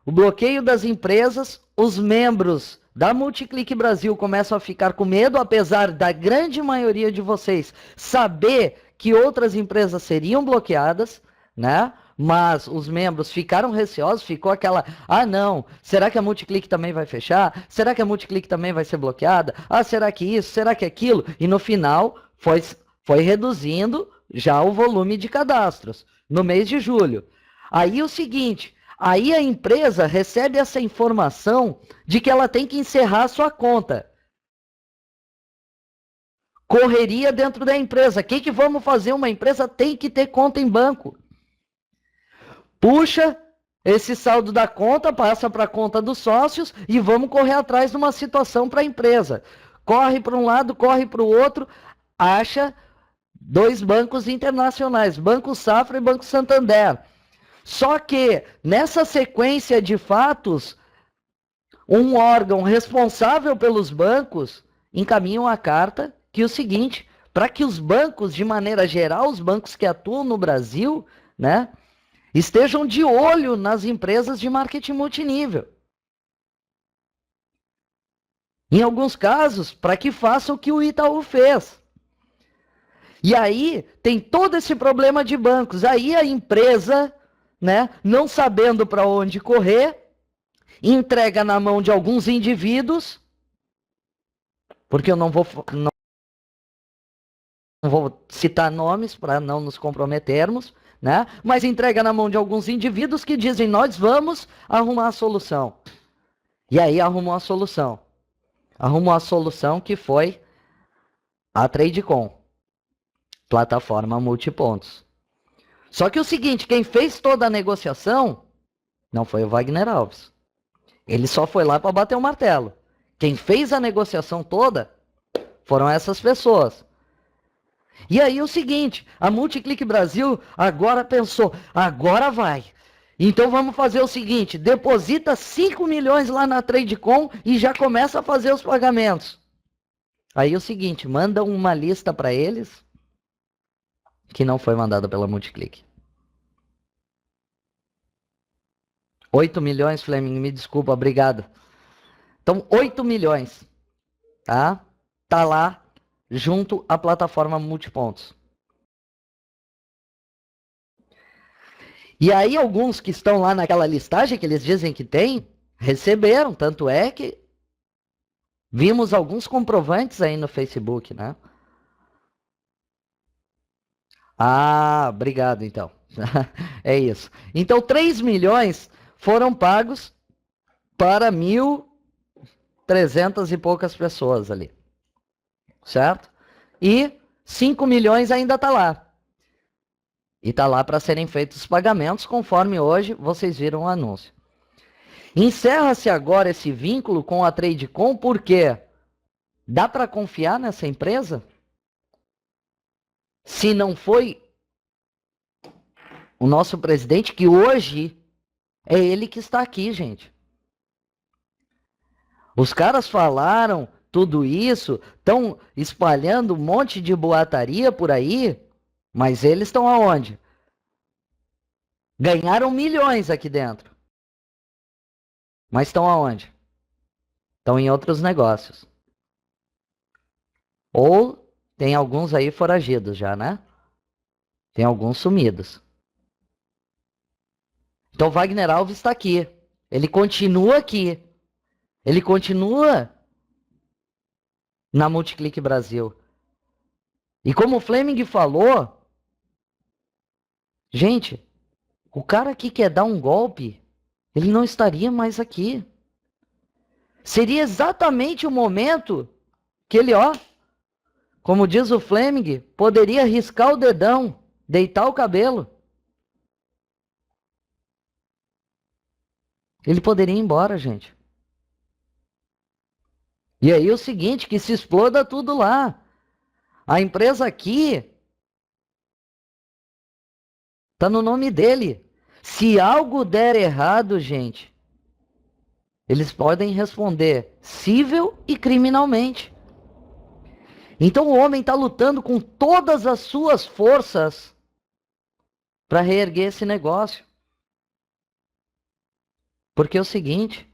o bloqueio das empresas, os membros da Multiclick Brasil começam a ficar com medo, apesar da grande maioria de vocês saber que outras empresas seriam bloqueadas, né? Mas os membros ficaram receosos, ficou aquela, não, será que a Multiclick também vai fechar? Será que a Multiclick também vai ser bloqueada? Será que isso? Será que aquilo? E no final foi reduzindo já o volume de cadastros, no mês de julho. Aí o seguinte, aí a empresa recebe essa informação de que ela tem que encerrar a sua conta. Correria dentro da empresa. O que vamos fazer? Uma empresa tem que ter conta em banco. Puxa esse saldo da conta, passa para a conta dos sócios e vamos correr atrás de uma situação para a empresa. Corre para um lado, corre para o outro, acha 2 bancos internacionais, Banco Safra e Banco Santander. Só que nessa sequência de fatos, um órgão responsável pelos bancos encaminha uma carta que é o seguinte, para que os bancos, de maneira geral, os bancos que atuam no Brasil, né, estejam de olho nas empresas de marketing multinível. Em alguns casos, para que façam o que o Itaú fez. E aí, tem todo esse problema de bancos. Aí a empresa, né, não sabendo para onde correr, entrega na mão de alguns indivíduos, porque eu não vou citar nomes para não nos comprometermos, né? Mas entrega na mão de alguns indivíduos que dizem, nós vamos arrumar a solução. E aí arrumou a solução. Arrumou a solução que foi a Tradecom, plataforma multipontos. Só que o seguinte, quem fez toda a negociação não foi o Wagner Alves. Ele só foi lá para bater o martelo. Quem fez a negociação toda foram essas pessoas. E aí o seguinte, a Multiclick Brasil agora pensou, agora vai. Então vamos fazer o seguinte, deposita 5 milhões lá na Tradecom e já começa a fazer os pagamentos. Aí o seguinte, manda uma lista para eles que não foi mandada pela Multiclick. 8 milhões, Fleming, me desculpa, obrigado. Então, 8 milhões, tá? Tá lá, junto à plataforma Multipontos. E aí, alguns que estão lá naquela listagem que eles dizem que tem, receberam, tanto é que vimos alguns comprovantes aí no Facebook, né? Ah, obrigado, então. É isso. Então, 3 milhões foram pagos para 1.300 e poucas pessoas ali. Certo? E 5 milhões ainda está lá. E está lá para serem feitos os pagamentos, conforme hoje vocês viram o anúncio. Encerra-se agora esse vínculo com a Tradecom, porque dá para confiar nessa empresa? Se não foi o nosso presidente, que hoje é ele que está aqui, gente. Os caras falaram tudo isso, estão espalhando um monte de boataria por aí, mas eles estão aonde? Ganharam milhões aqui dentro. Mas estão aonde? Estão em outros negócios. Ou tem alguns aí foragidos já, né? Tem alguns sumidos. Então Wagner Alves está aqui. Ele continua aqui. Ele continua na Multiclick Brasil. E como o Fleming falou, gente, o cara que quer dar um golpe, ele não estaria mais aqui. Seria exatamente o momento que ele, ó, como diz o Fleming, poderia riscar o dedão, deitar o cabelo. Ele poderia ir embora, gente. E aí o seguinte, que se exploda tudo lá. A empresa aqui tá no nome dele. Se algo der errado, gente, eles podem responder civil e criminalmente. Então o homem está lutando com todas as suas forças para reerguer esse negócio. Porque é o seguinte,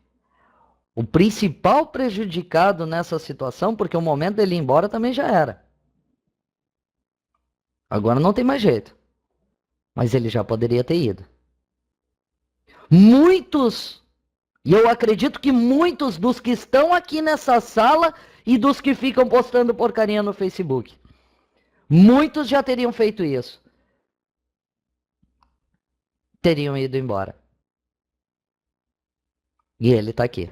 o principal prejudicado nessa situação, porque o momento dele ir embora também já era. Agora não tem mais jeito. Mas ele já poderia ter ido. Muitos, e eu acredito que muitos dos que estão aqui nessa sala e dos que ficam postando porcaria no Facebook, muitos já teriam feito isso. Teriam ido embora. E ele está aqui.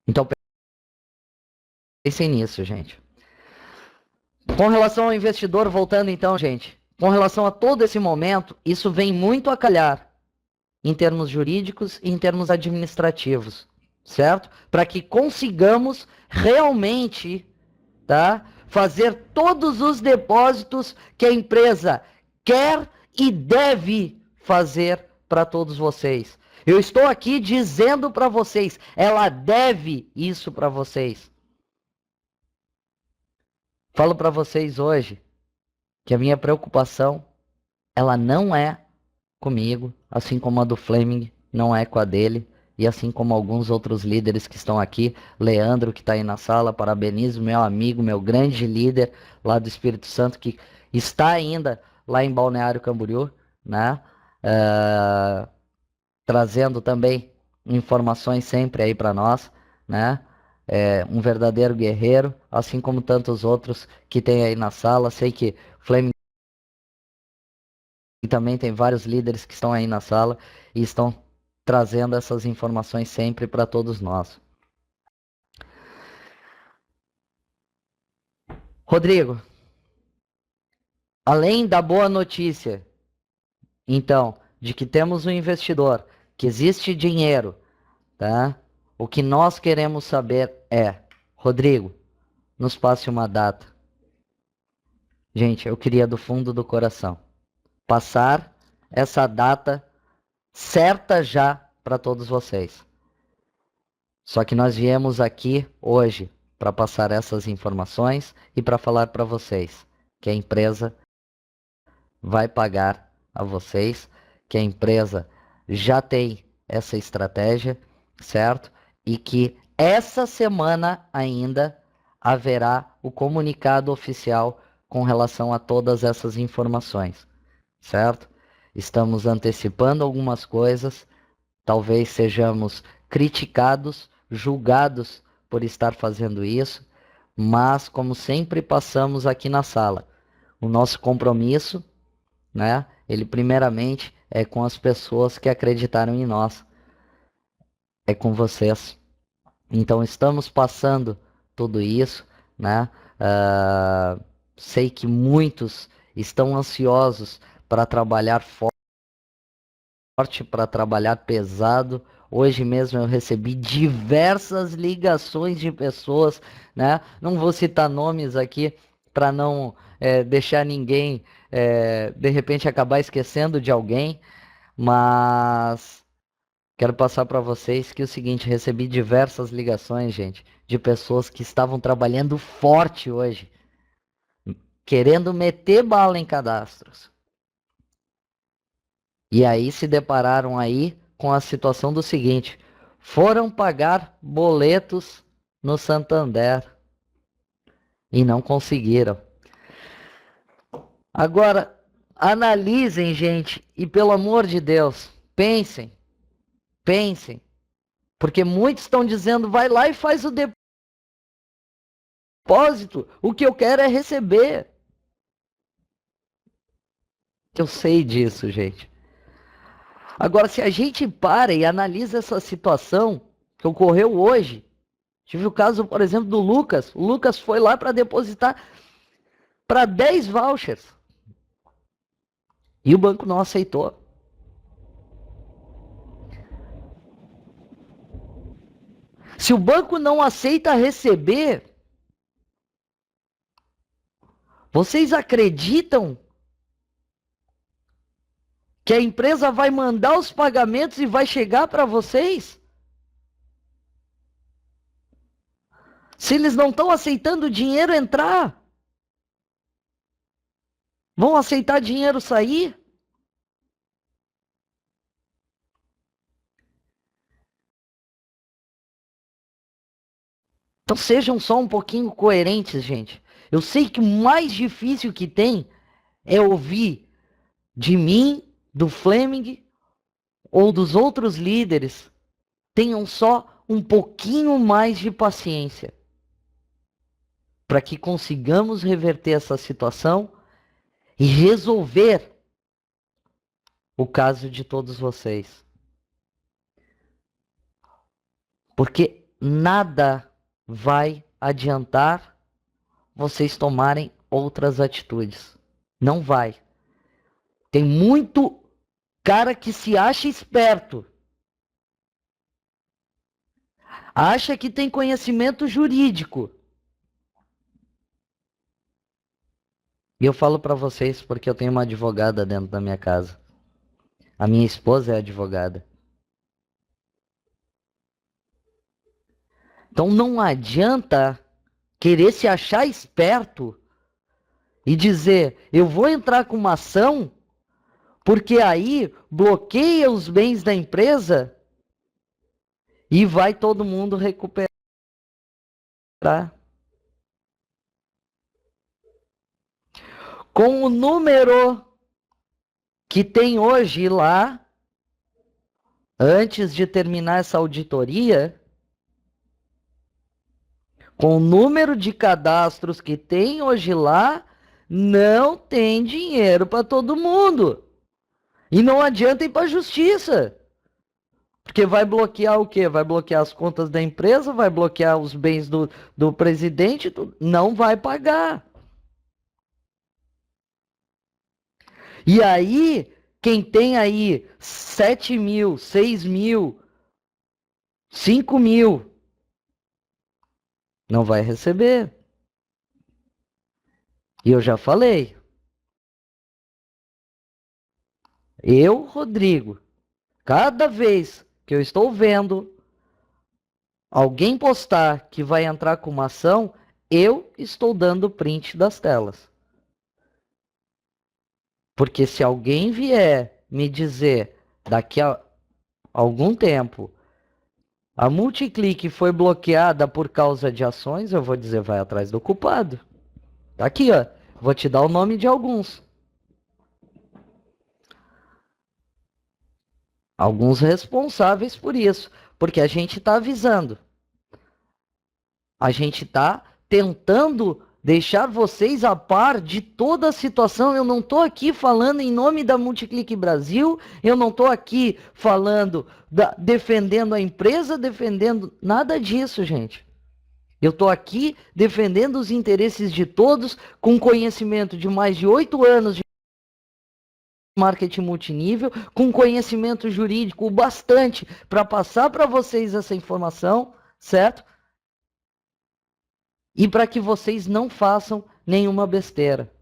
Então, pensem nisso, gente. Com relação ao investidor, voltando então, gente. Com relação a todo esse momento, isso vem muito a calhar em termos jurídicos e em termos administrativos, certo? Para que consigamos realmente, tá, fazer todos os depósitos que a empresa quer e deve fazer para todos vocês. Eu estou aqui dizendo para vocês, ela deve isso para vocês. Falo para vocês hoje que a minha preocupação, ela não é comigo, assim como a do Fleming não é com a dele, e assim como alguns outros líderes que estão aqui, Leandro que está aí na sala, parabenizo meu amigo, meu grande líder lá do Espírito Santo, que está ainda lá em Balneário Camboriú, né? Trazendo também informações sempre aí para nós, né? Um verdadeiro guerreiro, assim como tantos outros que tem aí na sala. Sei que Fleming também tem vários líderes que estão aí na sala e estão trazendo essas informações sempre para todos nós. Rodrigo, além da boa notícia, então, de que temos um investidor, que existe dinheiro, tá? O que nós queremos saber é, Rodrigo, nos passe uma data. Gente, eu queria do fundo do coração passar essa data certa já para todos vocês. Só que nós viemos aqui hoje para passar essas informações e para falar para vocês que a empresa vai pagar a vocês, que a empresa já tem essa estratégia, certo? E que essa semana ainda haverá o comunicado oficial com relação a todas essas informações, certo? Estamos antecipando algumas coisas, talvez sejamos criticados, julgados por estar fazendo isso, mas como sempre passamos aqui na sala, o nosso compromisso, né? Ele primeiramente é com as pessoas que acreditaram em nós, é com vocês. Então estamos passando tudo isso, né? Sei que muitos estão ansiosos para trabalhar forte, para trabalhar pesado. Hoje mesmo eu recebi diversas ligações de pessoas, né? Não vou citar nomes aqui para não deixar ninguém, de repente, acabar esquecendo de alguém, mas quero passar para vocês que é o seguinte, recebi diversas ligações, gente, de pessoas que estavam trabalhando forte hoje, querendo meter bala em cadastros. E aí se depararam aí com a situação do seguinte, foram pagar boletos no Santander e não conseguiram. Agora, analisem, gente, e pelo amor de Deus, pensem, porque muitos estão dizendo, vai lá e faz o depósito, o que eu quero é receber. Eu sei disso, gente. Agora, se a gente para e analisa essa situação que ocorreu hoje, tive o caso, por exemplo, do Lucas. O Lucas foi lá para depositar para 10 vouchers. E o banco não aceitou. Se o banco não aceita receber, vocês acreditam que a empresa vai mandar os pagamentos e vai chegar para vocês? Se eles não estão aceitando o dinheiro entrar, vão aceitar dinheiro sair? Então sejam só um pouquinho coerentes, gente. Eu sei que o mais difícil que tem é ouvir de mim, do Fleming ou dos outros líderes. Tenham só um pouquinho mais de paciência para que consigamos reverter essa situação e resolver o caso de todos vocês. Porque nada vai adiantar vocês tomarem outras atitudes. Não vai. Tem muito cara que se acha esperto. Acha que tem conhecimento jurídico. E eu falo para vocês porque eu tenho uma advogada dentro da minha casa. A minha esposa é advogada. Então não adianta querer se achar esperto e dizer, eu vou entrar com uma ação porque aí bloqueia os bens da empresa e vai todo mundo recuperar. Com o número que tem hoje lá, antes de terminar essa auditoria, com o número de cadastros que tem hoje lá, não tem dinheiro para todo mundo. E não adianta ir para a justiça. Porque vai bloquear o quê? Vai bloquear as contas da empresa, vai bloquear os bens do presidente, não vai pagar. E aí, quem tem aí 7 mil, 6 mil, 5 mil, não vai receber. E eu já falei. Eu, Rodrigo, cada vez que eu estou vendo alguém postar que vai entrar com uma ação, eu estou dando print das telas. Porque se alguém vier me dizer daqui a algum tempo a Multiclick foi bloqueada por causa de ações, eu vou dizer, vai atrás do culpado. Tá aqui, ó. Vou te dar o nome de alguns. Alguns responsáveis por isso. Porque a gente está avisando. A gente está tentando deixar vocês a par de toda a situação. Eu não estou aqui falando em nome da Multiclick Brasil. Eu não estou aqui falando, defendendo a empresa, defendendo nada disso, gente. Eu estou aqui defendendo os interesses de todos, com conhecimento de mais de 8 anos de marketing multinível, com conhecimento jurídico bastante para passar para vocês essa informação, certo? E para que vocês não façam nenhuma besteira.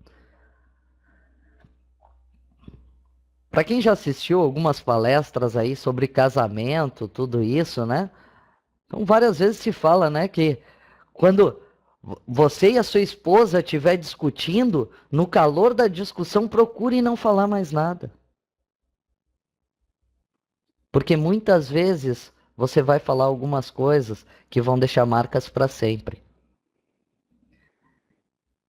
Para quem já assistiu algumas palestras aí sobre casamento, tudo isso, né? Então várias vezes se fala, né, que quando você e a sua esposa estiver discutindo, no calor da discussão, procure não falar mais nada. Porque muitas vezes você vai falar algumas coisas que vão deixar marcas para sempre.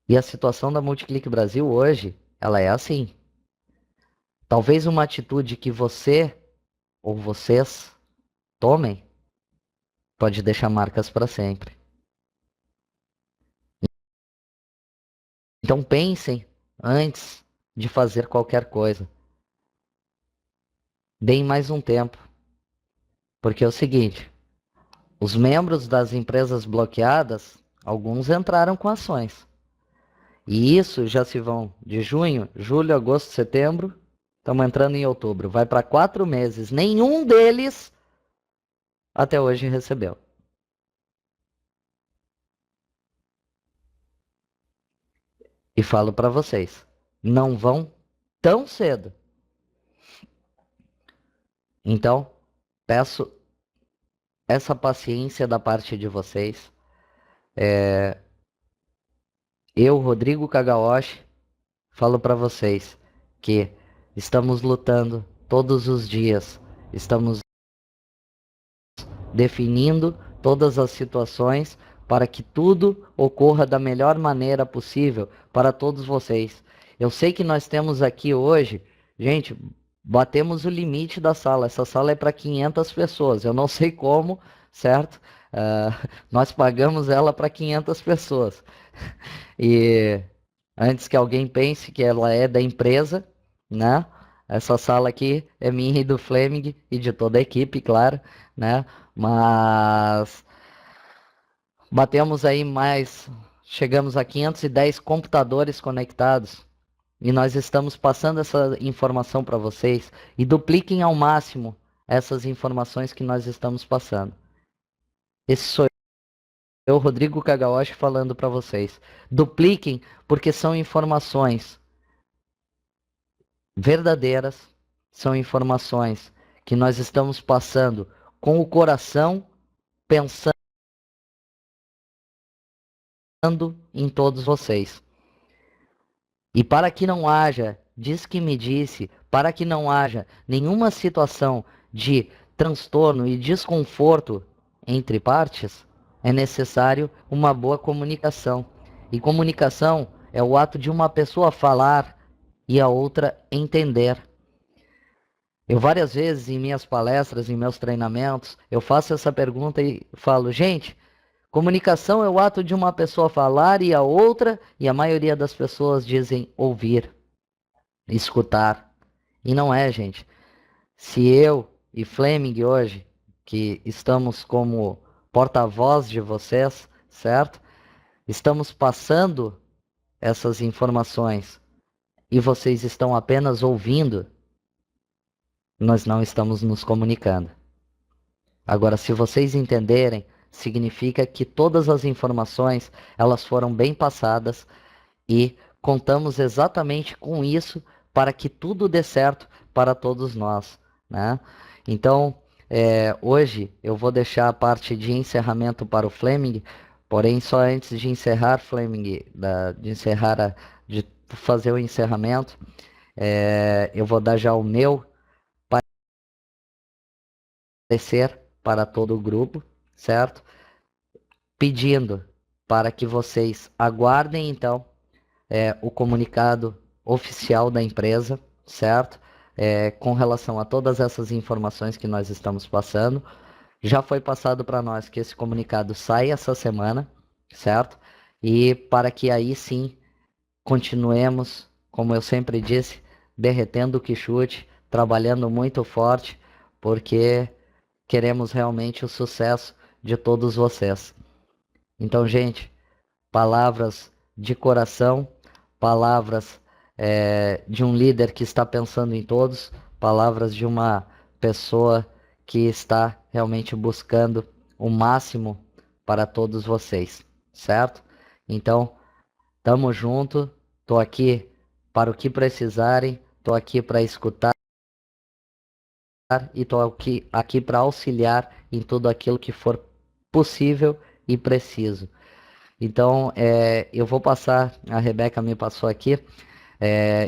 E a situação da Multiclick Brasil hoje, ela é assim. Talvez uma atitude que você ou vocês tomem pode deixar marcas para sempre. Então pensem antes de fazer qualquer coisa. Deem mais um tempo. Porque é o seguinte, os membros das empresas bloqueadas, alguns entraram com ações. E isso já se vão de junho, julho, agosto, setembro, estamos entrando em outubro. Vai para 4 meses. Nenhum deles até hoje recebeu. E falo para vocês, não vão tão cedo. Então, peço essa paciência da parte de vocês. Eu, Rodrigo Kagaoshi, falo para vocês que estamos lutando todos os dias, estamos definindo todas as situações para que tudo ocorra da melhor maneira possível para todos vocês. Eu sei que nós temos aqui hoje, gente, batemos o limite da sala. Essa sala é para 500 pessoas. Eu não sei como, certo? Nós pagamos ela para 500 pessoas. E antes que alguém pense que ela é da empresa, né? Essa sala aqui é minha e do Fleming e de toda a equipe, claro, né? Mas batemos aí chegamos a 510 computadores conectados e nós estamos passando essa informação para vocês e dupliquem ao máximo essas informações que nós estamos passando. Esse sou eu, Rodrigo Kagaoshi, falando para vocês. Dupliquem porque são informações verdadeiras, são informações que nós estamos passando com o coração, pensando em todos vocês. E para que não haja, diz que me disse, para que não haja nenhuma situação de transtorno e desconforto entre partes, é necessário uma boa comunicação. E comunicação é o ato de uma pessoa falar e a outra entender. Eu várias vezes em minhas palestras, em meus treinamentos, eu faço essa pergunta e falo, gente, comunicação é o ato de uma pessoa falar e a outra, e a maioria das pessoas dizem ouvir, escutar. E não é, gente. Se eu e Fleming hoje, que estamos como porta-voz de vocês, certo? Estamos passando essas informações e vocês estão apenas ouvindo, nós não estamos nos comunicando. Agora, se vocês entenderem, significa que todas as informações, elas foram bem passadas e contamos exatamente com isso para que tudo dê certo para todos nós, né? Então, hoje eu vou deixar a parte de encerramento para o Fleming, porém só antes de encerrar, Fleming, de fazer o encerramento, eu vou dar já o meu parecer para todo o grupo, certo? Pedindo para que vocês aguardem então o comunicado oficial da empresa, certo? Com relação a todas essas informações que nós estamos passando. Já foi passado para nós que esse comunicado sai essa semana, certo? E para que aí sim continuemos, como eu sempre disse, derretendo o quichute, trabalhando muito forte, porque queremos realmente o sucesso de todos vocês. Então, gente, palavras de coração, palavras de um líder que está pensando em todos, palavras de uma pessoa que está realmente buscando o máximo para todos vocês, certo? Então, tamo junto, tô aqui para o que precisarem, tô aqui para escutar e tô aqui para auxiliar em tudo aquilo que for possível e preciso. Então, eu vou passar, a Rebeca me passou aqui,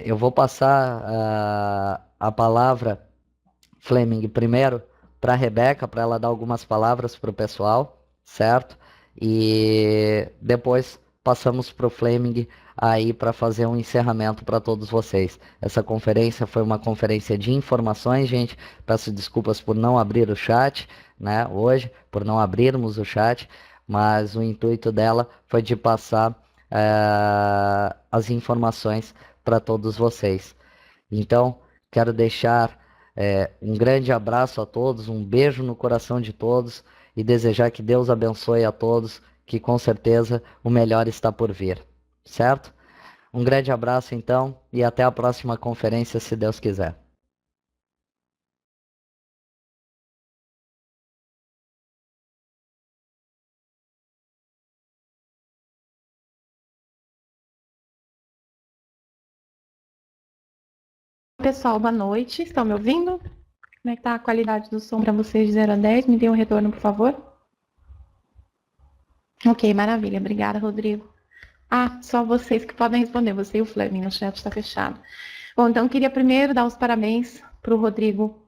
eu vou passar a palavra, Fleming, primeiro para a Rebeca, para ela dar algumas palavras para o pessoal, certo? E depois passamos para o Fleming aí para fazer um encerramento para todos vocês. Essa conferência foi uma conferência de informações, gente. Peço desculpas por não abrir o chat, né, hoje, por não abrirmos o chat, mas o intuito dela foi de passar as informações para todos vocês. Então, quero deixar um grande abraço a todos, um beijo no coração de todos e desejar que Deus abençoe a todos, que com certeza o melhor está por vir, certo? Um grande abraço então e até a próxima conferência, se Deus quiser. Pessoal, boa noite. Estão me ouvindo? Como é que está a qualidade do som para vocês de 0 a 10? Me dê um retorno, por favor. Ok, maravilha. Obrigada, Rodrigo. Só vocês que podem responder. Você e o Fleming, o chat está fechado. Bom, então queria primeiro dar os parabéns para o Rodrigo.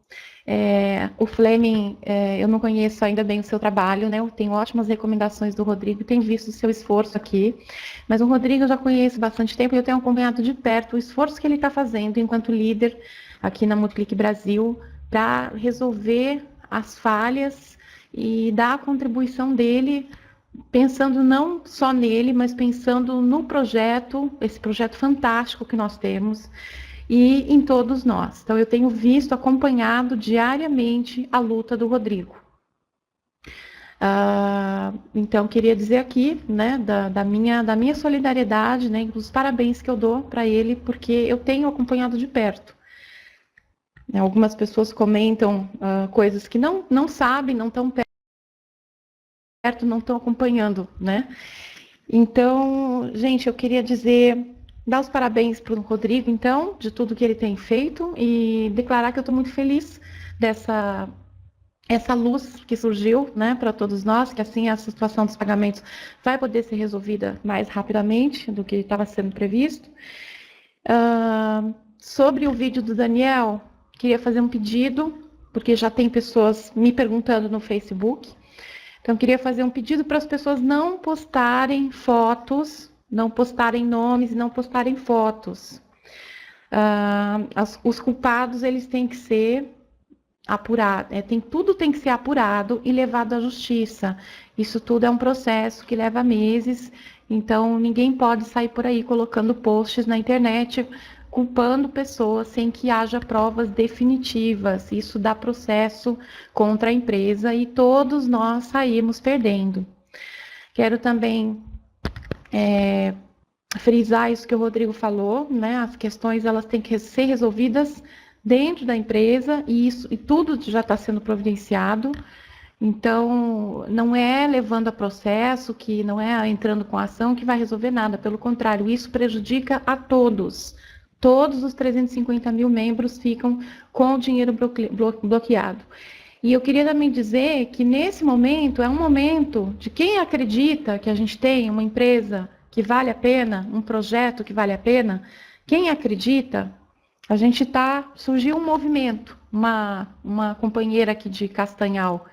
O Fleming, eu não conheço ainda bem o seu trabalho, né? Eu tenho ótimas recomendações do Rodrigo, tenho visto o seu esforço aqui, mas o Rodrigo eu já conheço bastante tempo e eu tenho acompanhado de perto o esforço que ele está fazendo enquanto líder aqui na Multiclick Brasil para resolver as falhas e dar a contribuição dele, pensando não só nele, mas pensando no projeto, esse projeto fantástico que nós temos, e em todos nós. Então, eu tenho visto, acompanhado diariamente a luta do Rodrigo. Então, queria dizer aqui, né, da minha solidariedade, né, dos parabéns que eu dou para ele, porque eu tenho acompanhado de perto. Algumas pessoas comentam coisas que não sabem, não estão perto, não estão acompanhando, né? Então, gente, eu queria dar os parabéns para o Rodrigo, então, de tudo que ele tem feito e declarar que eu estou muito feliz essa luz que surgiu, né, para todos nós, que assim a situação dos pagamentos vai poder ser resolvida mais rapidamente do que estava sendo previsto. Sobre o vídeo do Daniel, queria fazer um pedido, porque já tem pessoas me perguntando no Facebook. Então, queria fazer um pedido para as pessoas não postarem fotos, não postarem nomes e não postarem fotos. Os culpados, eles têm que ser apurados, tudo tem que ser apurado e levado à justiça. Isso tudo é um processo que leva meses, então ninguém pode sair por aí colocando posts na internet culpando pessoas sem que haja provas definitivas. Isso dá processo contra a empresa e todos nós saímos perdendo. Quero também frisar isso que o Rodrigo falou, né? As questões elas têm que ser resolvidas dentro da empresa e tudo já está sendo providenciado. Então, não é levando a processo, que não é entrando com ação que vai resolver nada. Pelo contrário, isso prejudica a todos. Todos os 350 mil membros ficam com o dinheiro bloqueado. E eu queria também dizer que nesse momento é um momento de quem acredita que a gente tem uma empresa que vale a pena, um projeto que vale a pena. Quem acredita, surgiu um movimento, uma companheira aqui de Castanhal,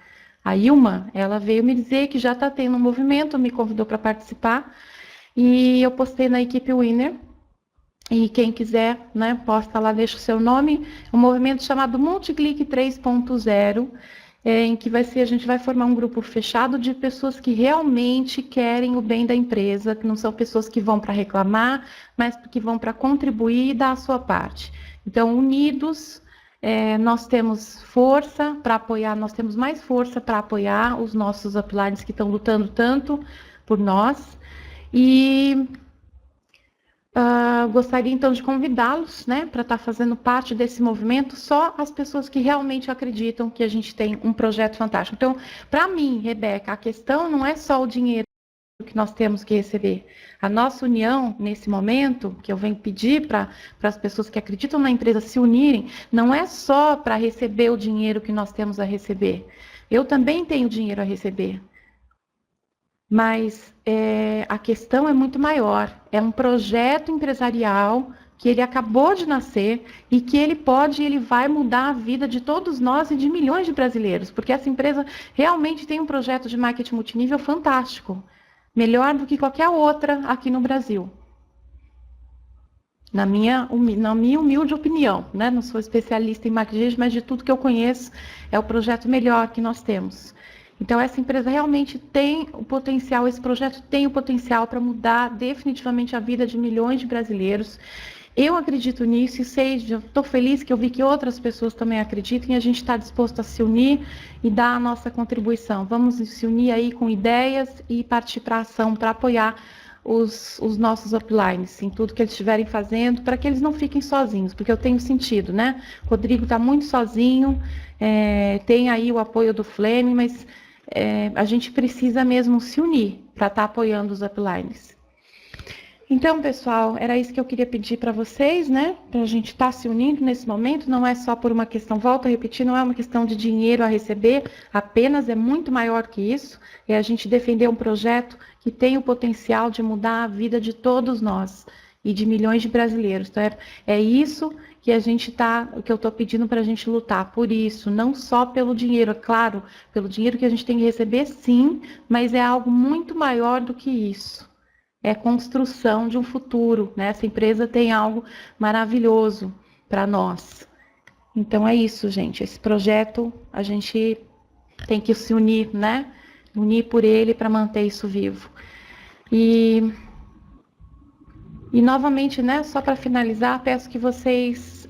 a Ilma, ela veio me dizer que já está tendo um movimento, me convidou para participar, e eu postei na equipe Winner, e quem quiser, né, posta lá, deixa o seu nome, um movimento chamado Multiclick 3.0, em que a gente vai formar um grupo fechado de pessoas que realmente querem o bem da empresa, que não são pessoas que vão para reclamar, mas que vão para contribuir e dar a sua parte. Então, unidos, nós temos força para apoiar, nós temos mais força para apoiar os nossos uplines que estão lutando tanto por nós. E gostaria então de convidá-los, né, para estar fazendo parte desse movimento, só as pessoas que realmente acreditam que a gente tem um projeto fantástico. Então, para mim, Rebeca, a questão não é só o dinheiro que nós temos que receber. A nossa união, nesse momento, que eu venho pedir para as pessoas que acreditam na empresa se unirem, não é só para receber o dinheiro que nós temos a receber. Eu também tenho dinheiro a receber. Mas a questão é muito maior. É um projeto empresarial que ele acabou de nascer e que ele vai mudar a vida de todos nós e de milhões de brasileiros, porque essa empresa realmente tem um projeto de marketing multinível fantástico. Melhor do que qualquer outra aqui no Brasil. Na minha humilde opinião, né? Não sou especialista em marketing, mas de tudo que eu conheço, é o projeto melhor que nós temos. Então, essa empresa realmente tem o potencial, esse projeto tem o potencial para mudar definitivamente a vida de milhões de brasileiros. Eu acredito nisso e estou feliz que eu vi que outras pessoas também acreditam e a gente está disposto a se unir e dar a nossa contribuição. Vamos se unir aí com ideias e partir para a ação para apoiar os nossos uplines em tudo que eles estiverem fazendo, para que eles não fiquem sozinhos, porque eu tenho sentido, né? O Rodrigo está muito sozinho, tem aí o apoio do Flame, mas a gente precisa mesmo se unir para estar apoiando os uplines. Então, pessoal, era isso que eu queria pedir para vocês, né? Para a gente estar se unindo nesse momento, não é só por uma questão, volto a repetir, não é uma questão de dinheiro a receber, apenas é muito maior que isso, é a gente defender um projeto que tem o potencial de mudar a vida de todos nós e de milhões de brasileiros. Então, é isso que que eu estou pedindo para a gente lutar, por isso, não só pelo dinheiro, é claro, pelo dinheiro que a gente tem que receber, sim, mas é algo muito maior do que isso. É construção de um futuro, né? Essa empresa tem algo maravilhoso para nós. Então é isso, gente. Esse projeto a gente tem que se unir, né? Unir por ele para manter isso vivo. E novamente, né? Só para finalizar, peço que vocês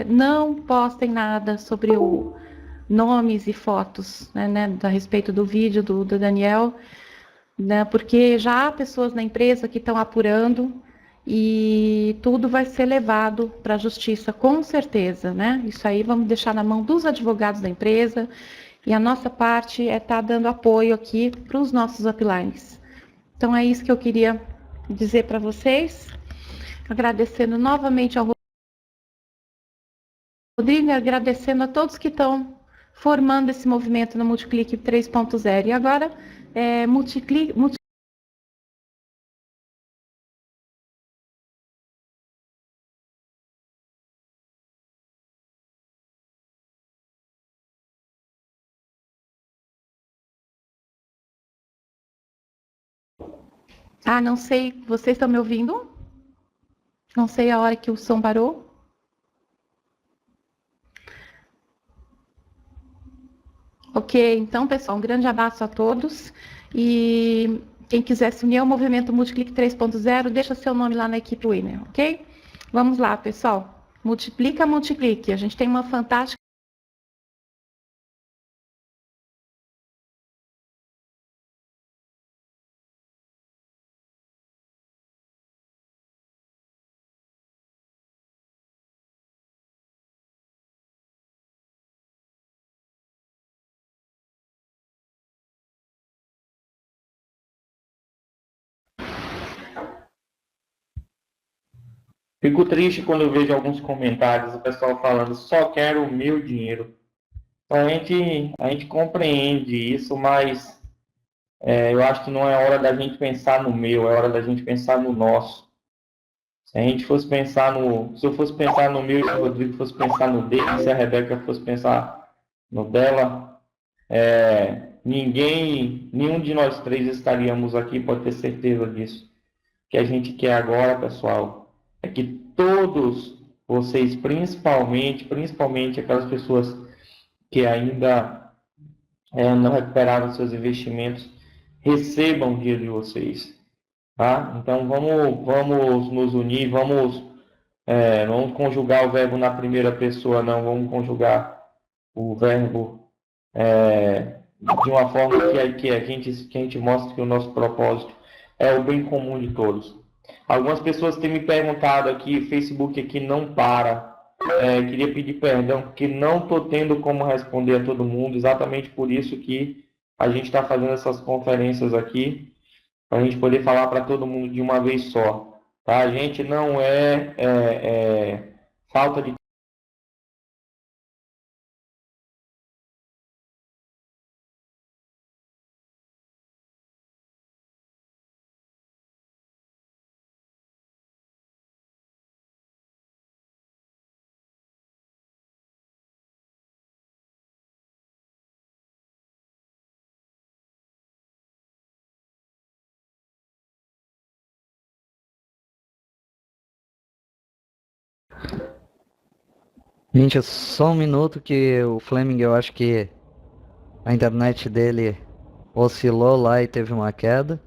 não postem nada sobre nomes e fotos, né? A respeito do vídeo do Daniel. Né, porque já há pessoas na empresa que estão apurando e tudo vai ser levado para a justiça, com certeza, né? Isso aí vamos deixar na mão dos advogados da empresa e a nossa parte é estar dando apoio aqui para os nossos uplines. Então é isso que eu queria dizer para vocês, agradecendo novamente ao Rodrigo, agradecendo a todos que estão formando esse movimento no Multiclick 3.0. E agora, Multiclick... Ah, não sei, vocês estão me ouvindo? Não sei a hora que o som parou. Ok, então, pessoal, um grande abraço a todos. E quem quiser se unir ao movimento Multiclick 3.0, deixa seu nome lá na equipe Winner, ok? Vamos lá, pessoal. Multiplica, multiplique. A gente tem uma fantástica. Fico triste quando eu vejo alguns comentários, o pessoal falando, só quero o meu dinheiro. Então, a gente compreende isso, mas eu acho que não é hora da gente pensar no meu, é hora da gente pensar no nosso. Se a gente fosse pensar se eu fosse pensar no meu, se o Rodrigo fosse pensar no dele, se a Rebeca fosse pensar no dela, nenhum de nós três estaríamos aqui, pode ter certeza disso. O que a gente quer agora, pessoal, é que todos vocês, principalmente aquelas pessoas que ainda não recuperaram seus investimentos, recebam o dinheiro de vocês, tá? Então vamos nos unir, vamos conjugar o verbo na primeira pessoa, não, vamos conjugar o verbo de uma forma que a gente mostre que o nosso propósito é o bem comum de todos. Algumas pessoas têm me perguntado aqui, o Facebook aqui não para. Queria pedir perdão, porque não estou tendo como responder a todo mundo, exatamente por isso que a gente está fazendo essas conferências aqui, para a gente poder falar para todo mundo de uma vez só. Tá? A gente não falta de Gente, é só um minuto que o Fleming, eu acho que a internet dele oscilou lá e teve uma queda.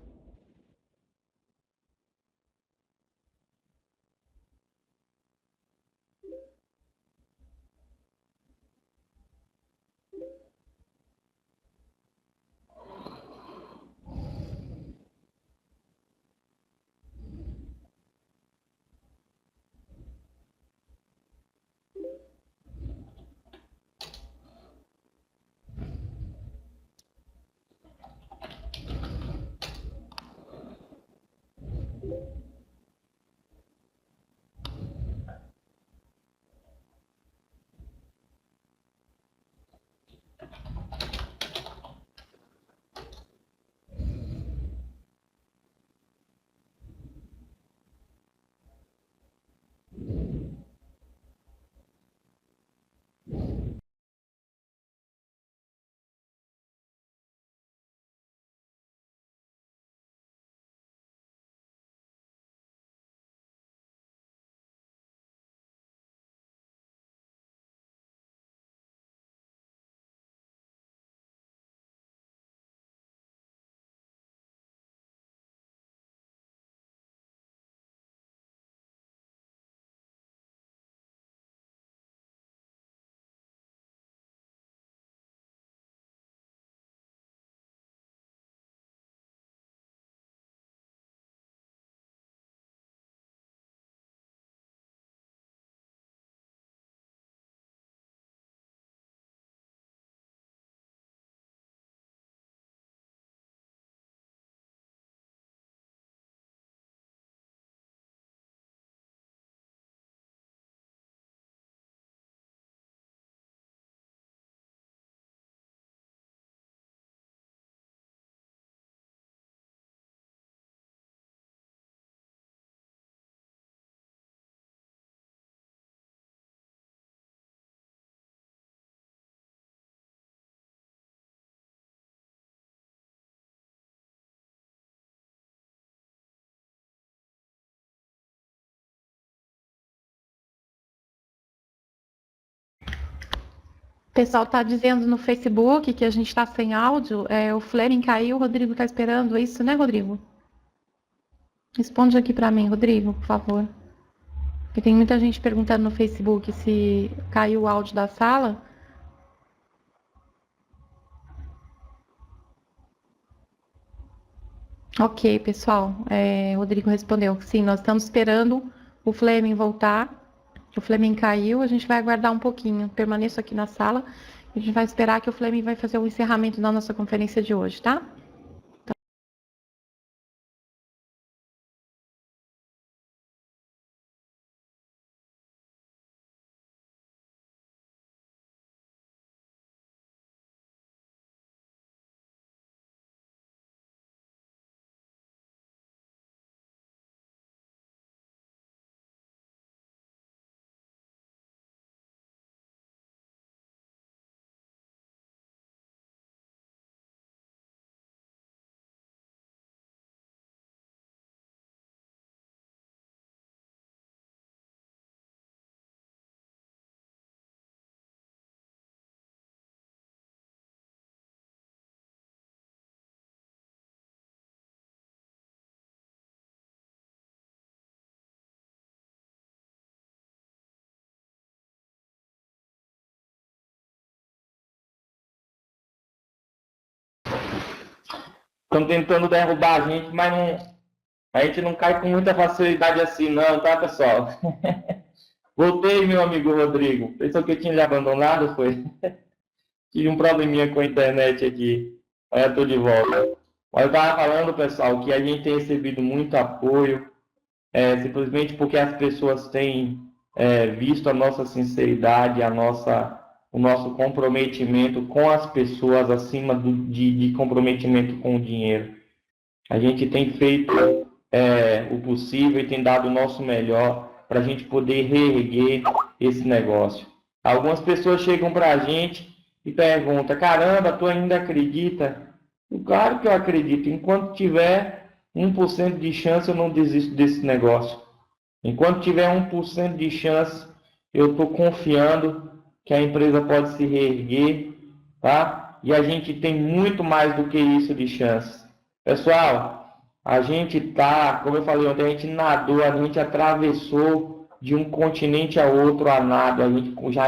O pessoal está dizendo no Facebook que a gente está sem áudio. O Fleming caiu, o Rodrigo está esperando. É isso, né, Rodrigo? Responde aqui para mim, Rodrigo, por favor. Porque tem muita gente perguntando no Facebook se caiu o áudio da sala. Ok, pessoal. Rodrigo respondeu. Sim, nós estamos esperando o Fleming voltar. O Fleming caiu, a gente vai aguardar um pouquinho. Permaneço aqui na sala. A gente vai esperar que o Fleming vai fazer o encerramento da nossa conferência de hoje, tá? Estão tentando derrubar a gente, mas a gente não cai com muita facilidade assim, não, tá, pessoal? Voltei, meu amigo Rodrigo. Pensou que eu tinha lhe abandonado, foi? Tive um probleminha com a internet aqui. Mas eu estou de volta. Mas eu estava falando, pessoal, que a gente tem recebido muito apoio, simplesmente porque as pessoas têm visto a nossa sinceridade, o nosso comprometimento com as pessoas acima de comprometimento com o dinheiro. A gente tem feito o possível e tem dado o nosso melhor para a gente poder reerguer esse negócio. Algumas pessoas chegam para a gente e perguntam: caramba, tu ainda acredita? Claro que eu acredito. Enquanto tiver 1% de chance, eu não desisto desse negócio. Enquanto tiver 1% de chance, eu estou confiando que a empresa pode se reerguer, tá? E a gente tem muito mais do que isso de chance. Pessoal, a gente tá, como eu falei ontem, a gente nadou, a gente atravessou de um continente a outro a nado. A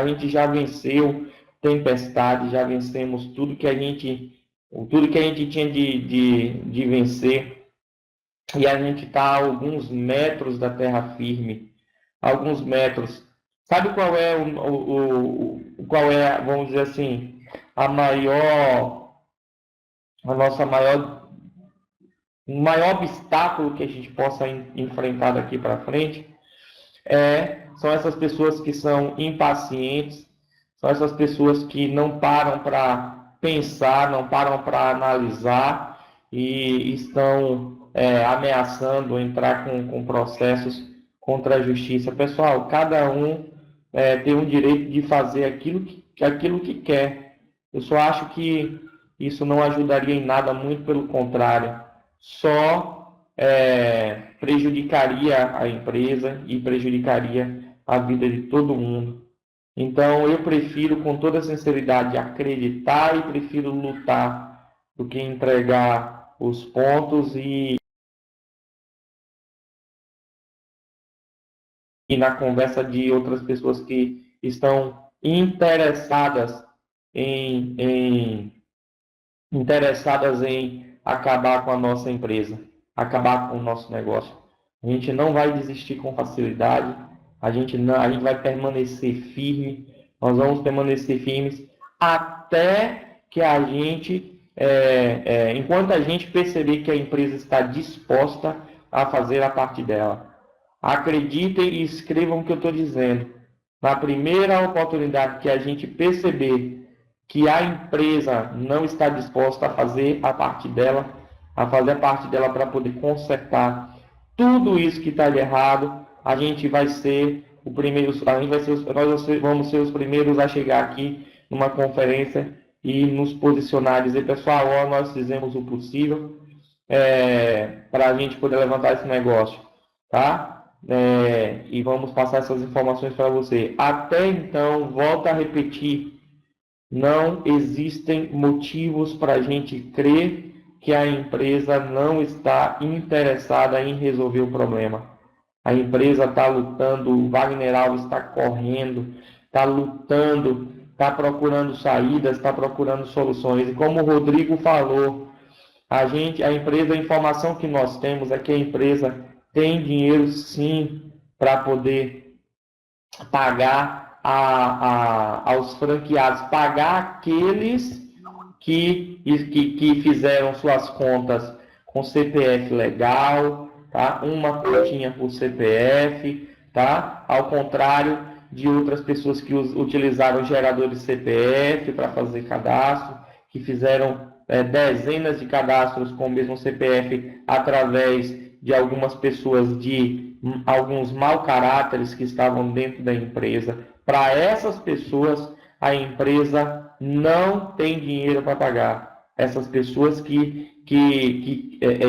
gente já venceu tempestade, já vencemos tudo que a gente tinha de vencer. E a gente está a alguns metros da terra firme, alguns metros. Sabe qual é qual é, vamos dizer assim, o maior obstáculo que a gente possa enfrentar daqui para frente? São essas pessoas que são impacientes, são essas pessoas que não param para pensar, não param para analisar e estão ameaçando entrar com processos contra a justiça. Pessoal, cada um tem o direito de fazer aquilo que quer. Eu só acho que isso não ajudaria em nada, muito pelo contrário. Só prejudicaria a empresa e prejudicaria a vida de todo mundo. Então, eu prefiro, com toda sinceridade, acreditar e prefiro lutar do que entregar os pontos e na conversa de outras pessoas que estão interessadas em acabar com a nossa empresa, acabar com o nosso negócio. A gente não vai desistir com facilidade, a gente vai permanecer firme, nós vamos permanecer firmes até que a gente, enquanto a gente perceber que a empresa está disposta a fazer a parte dela. Acreditem e escrevam o que eu estou dizendo. Na primeira oportunidade que a gente perceber que a empresa não está disposta a fazer a parte dela para poder consertar tudo isso que está de errado, a gente vai ser o primeiro, nós vamos ser os primeiros a chegar aqui numa conferência e nos posicionar, dizer: pessoal, nós fizemos o possível para a gente poder levantar esse negócio, tá? E vamos passar essas informações para você. Até então, volto a repetir, não existem motivos para a gente crer que a empresa não está interessada em resolver o problema. A empresa está lutando, o Wagner Alves está correndo, está lutando, está procurando saídas, está procurando soluções. E como o Rodrigo falou, a empresa, a informação que nós temos é que a empresa tem dinheiro sim para poder pagar aos franqueados, pagar aqueles que fizeram suas contas com CPF legal, tá? Uma continha por CPF, tá? Ao contrário de outras pessoas que utilizaram geradores CPF para fazer cadastro, que fizeram dezenas de cadastros com o mesmo CPF através de algumas pessoas de alguns mau caráteres que estavam dentro da empresa. Para essas pessoas, a empresa não tem dinheiro para pagar. Essas pessoas que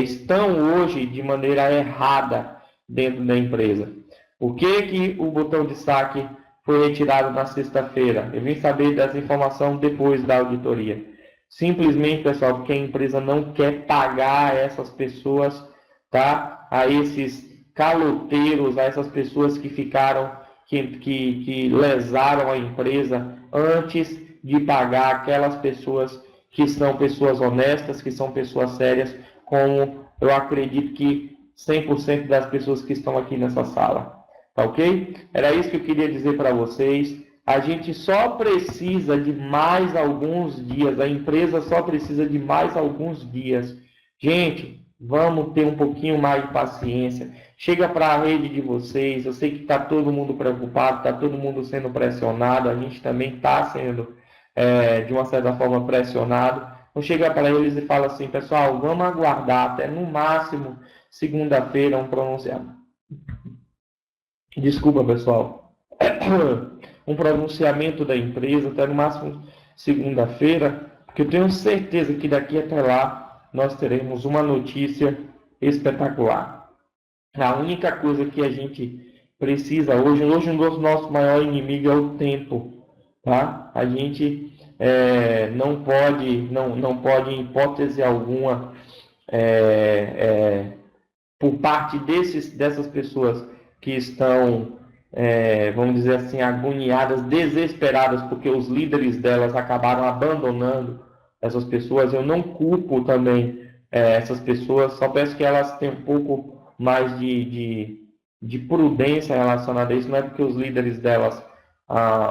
estão hoje de maneira errada dentro da empresa. Por que o botão de saque foi retirado na sexta-feira? Eu vim saber dessa informação depois da auditoria. Simplesmente, pessoal, porque a empresa não quer pagar essas pessoas, tá? A esses caloteiros, a essas pessoas que ficaram, que lesaram a empresa antes de pagar aquelas pessoas que são pessoas honestas, que são pessoas sérias, como eu acredito que 100% das pessoas que estão aqui nessa sala. Tá ok? Era isso que eu queria dizer para vocês. A gente só precisa de mais alguns dias, a empresa só precisa de mais alguns dias. Gente, vamos ter um pouquinho mais de paciência. Chega para a rede de vocês, eu sei que está todo mundo preocupado, está todo mundo sendo pressionado, a gente também está sendo, de uma certa forma, pressionado. Então chega para eles e fala assim, pessoal, vamos aguardar até no máximo segunda-feira um pronunciamento. Desculpa, pessoal. Um pronunciamento da empresa até no máximo segunda-feira, porque eu tenho certeza que daqui até lá nós teremos uma notícia espetacular. A única coisa que a gente precisa hoje o nosso maior inimigo é o tempo, tá? A gente não pode em hipótese alguma, por parte dessas pessoas que estão, vamos dizer assim, agoniadas, desesperadas, porque os líderes delas acabaram abandonando essas pessoas. Eu não culpo também essas pessoas, só peço que elas tenham um pouco mais de prudência relacionada a isso. Não é porque os líderes delas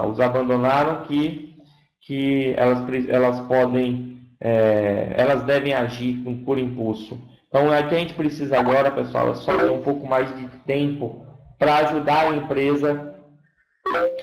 os abandonaram que elas podem, elas devem agir por impulso. Então, o que a gente precisa agora, pessoal, é só ter um pouco mais de tempo para ajudar a empresa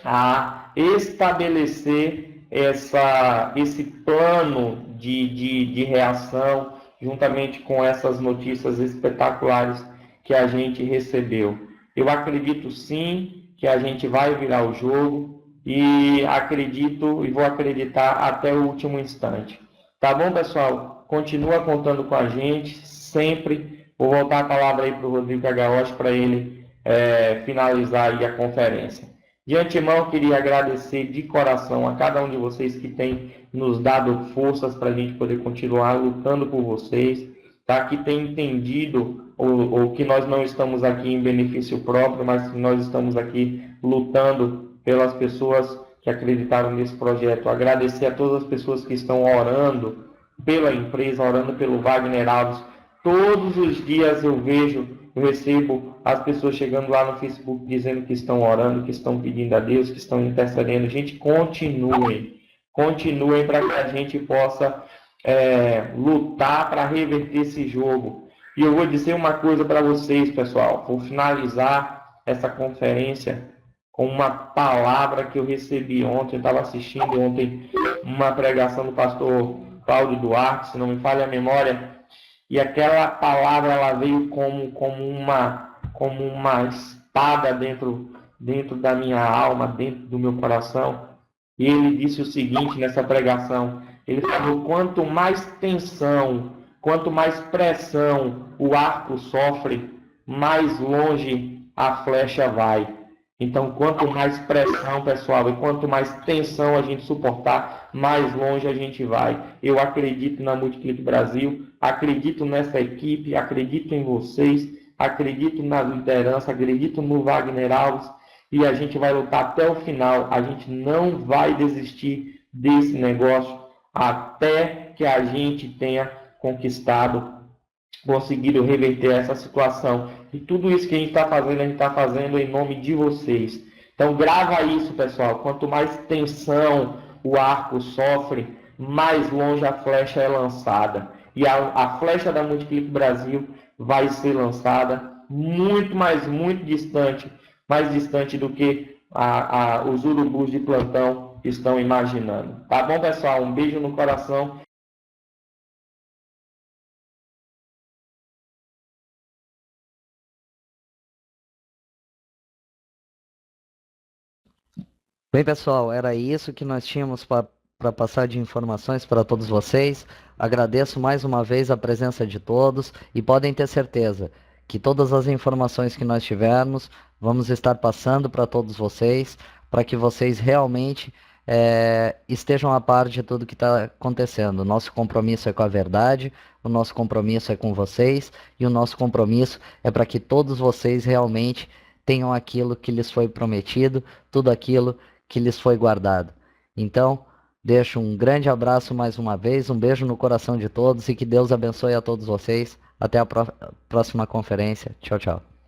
a estabelecer esse plano de reação, juntamente com essas notícias espetaculares que a gente recebeu. Eu acredito sim que a gente vai virar o jogo e acredito e vou acreditar até o último instante. Tá bom, pessoal? Continua contando com a gente, sempre. Vou voltar a palavra aí para o Rodrigo Agaoshi para ele finalizar aí a conferência. De antemão, queria agradecer de coração a cada um de vocês que tem nos dado forças para a gente poder continuar lutando por vocês, tá? Que tem entendido o que nós não estamos aqui em benefício próprio, mas que nós estamos aqui lutando pelas pessoas que acreditaram nesse projeto. Agradecer a todas as pessoas que estão orando pela empresa, orando pelo Wagner Alves. Todos os dias eu recebo as pessoas chegando lá no Facebook dizendo que estão orando, que estão pedindo a Deus, que estão intercedendo. Gente, continuem para que a gente possa lutar para reverter esse jogo. E eu vou dizer uma coisa para vocês, pessoal. Vou finalizar essa conferência com uma palavra que eu recebi ontem. Eu estava assistindo ontem uma pregação do pastor Paulo Duarte, se não me falha a memória. E aquela palavra ela veio como uma espada dentro da minha alma, dentro do meu coração. E ele disse o seguinte nessa pregação. Ele falou, quanto mais tensão, quanto mais pressão o arco sofre, mais longe a flecha vai. Então, quanto mais pressão, pessoal, e quanto mais tensão a gente suportar, mais longe a gente vai. Eu acredito na Multiclick Brasil, acredito nessa equipe, acredito em vocês, acredito na liderança, acredito no Wagner Alves e a gente vai lutar até o final. A gente não vai desistir desse negócio até que a gente tenha conseguido reverter essa situação. E tudo isso que a gente está fazendo em nome de vocês. Então grava isso, pessoal. Quanto mais tensão o arco sofre, mais longe a flecha é lançada. E a flecha da Multiclick Brasil vai ser lançada muito distante, mais distante do que os urubus de plantão estão imaginando. Tá bom, pessoal? Um beijo no coração. Bem, pessoal, era isso que nós tínhamos para passar de informações para todos vocês. Agradeço mais uma vez a presença de todos e podem ter certeza que todas as informações que nós tivermos, vamos estar passando para todos vocês, para que vocês realmente estejam a par de tudo que está acontecendo. O nosso compromisso é com a verdade, o nosso compromisso é com vocês e o nosso compromisso é para que todos vocês realmente tenham aquilo que lhes foi prometido, tudo aquilo que lhes foi guardado. Então, deixo um grande abraço mais uma vez, um beijo no coração de todos e que Deus abençoe a todos vocês. Até a próxima conferência. Tchau, tchau.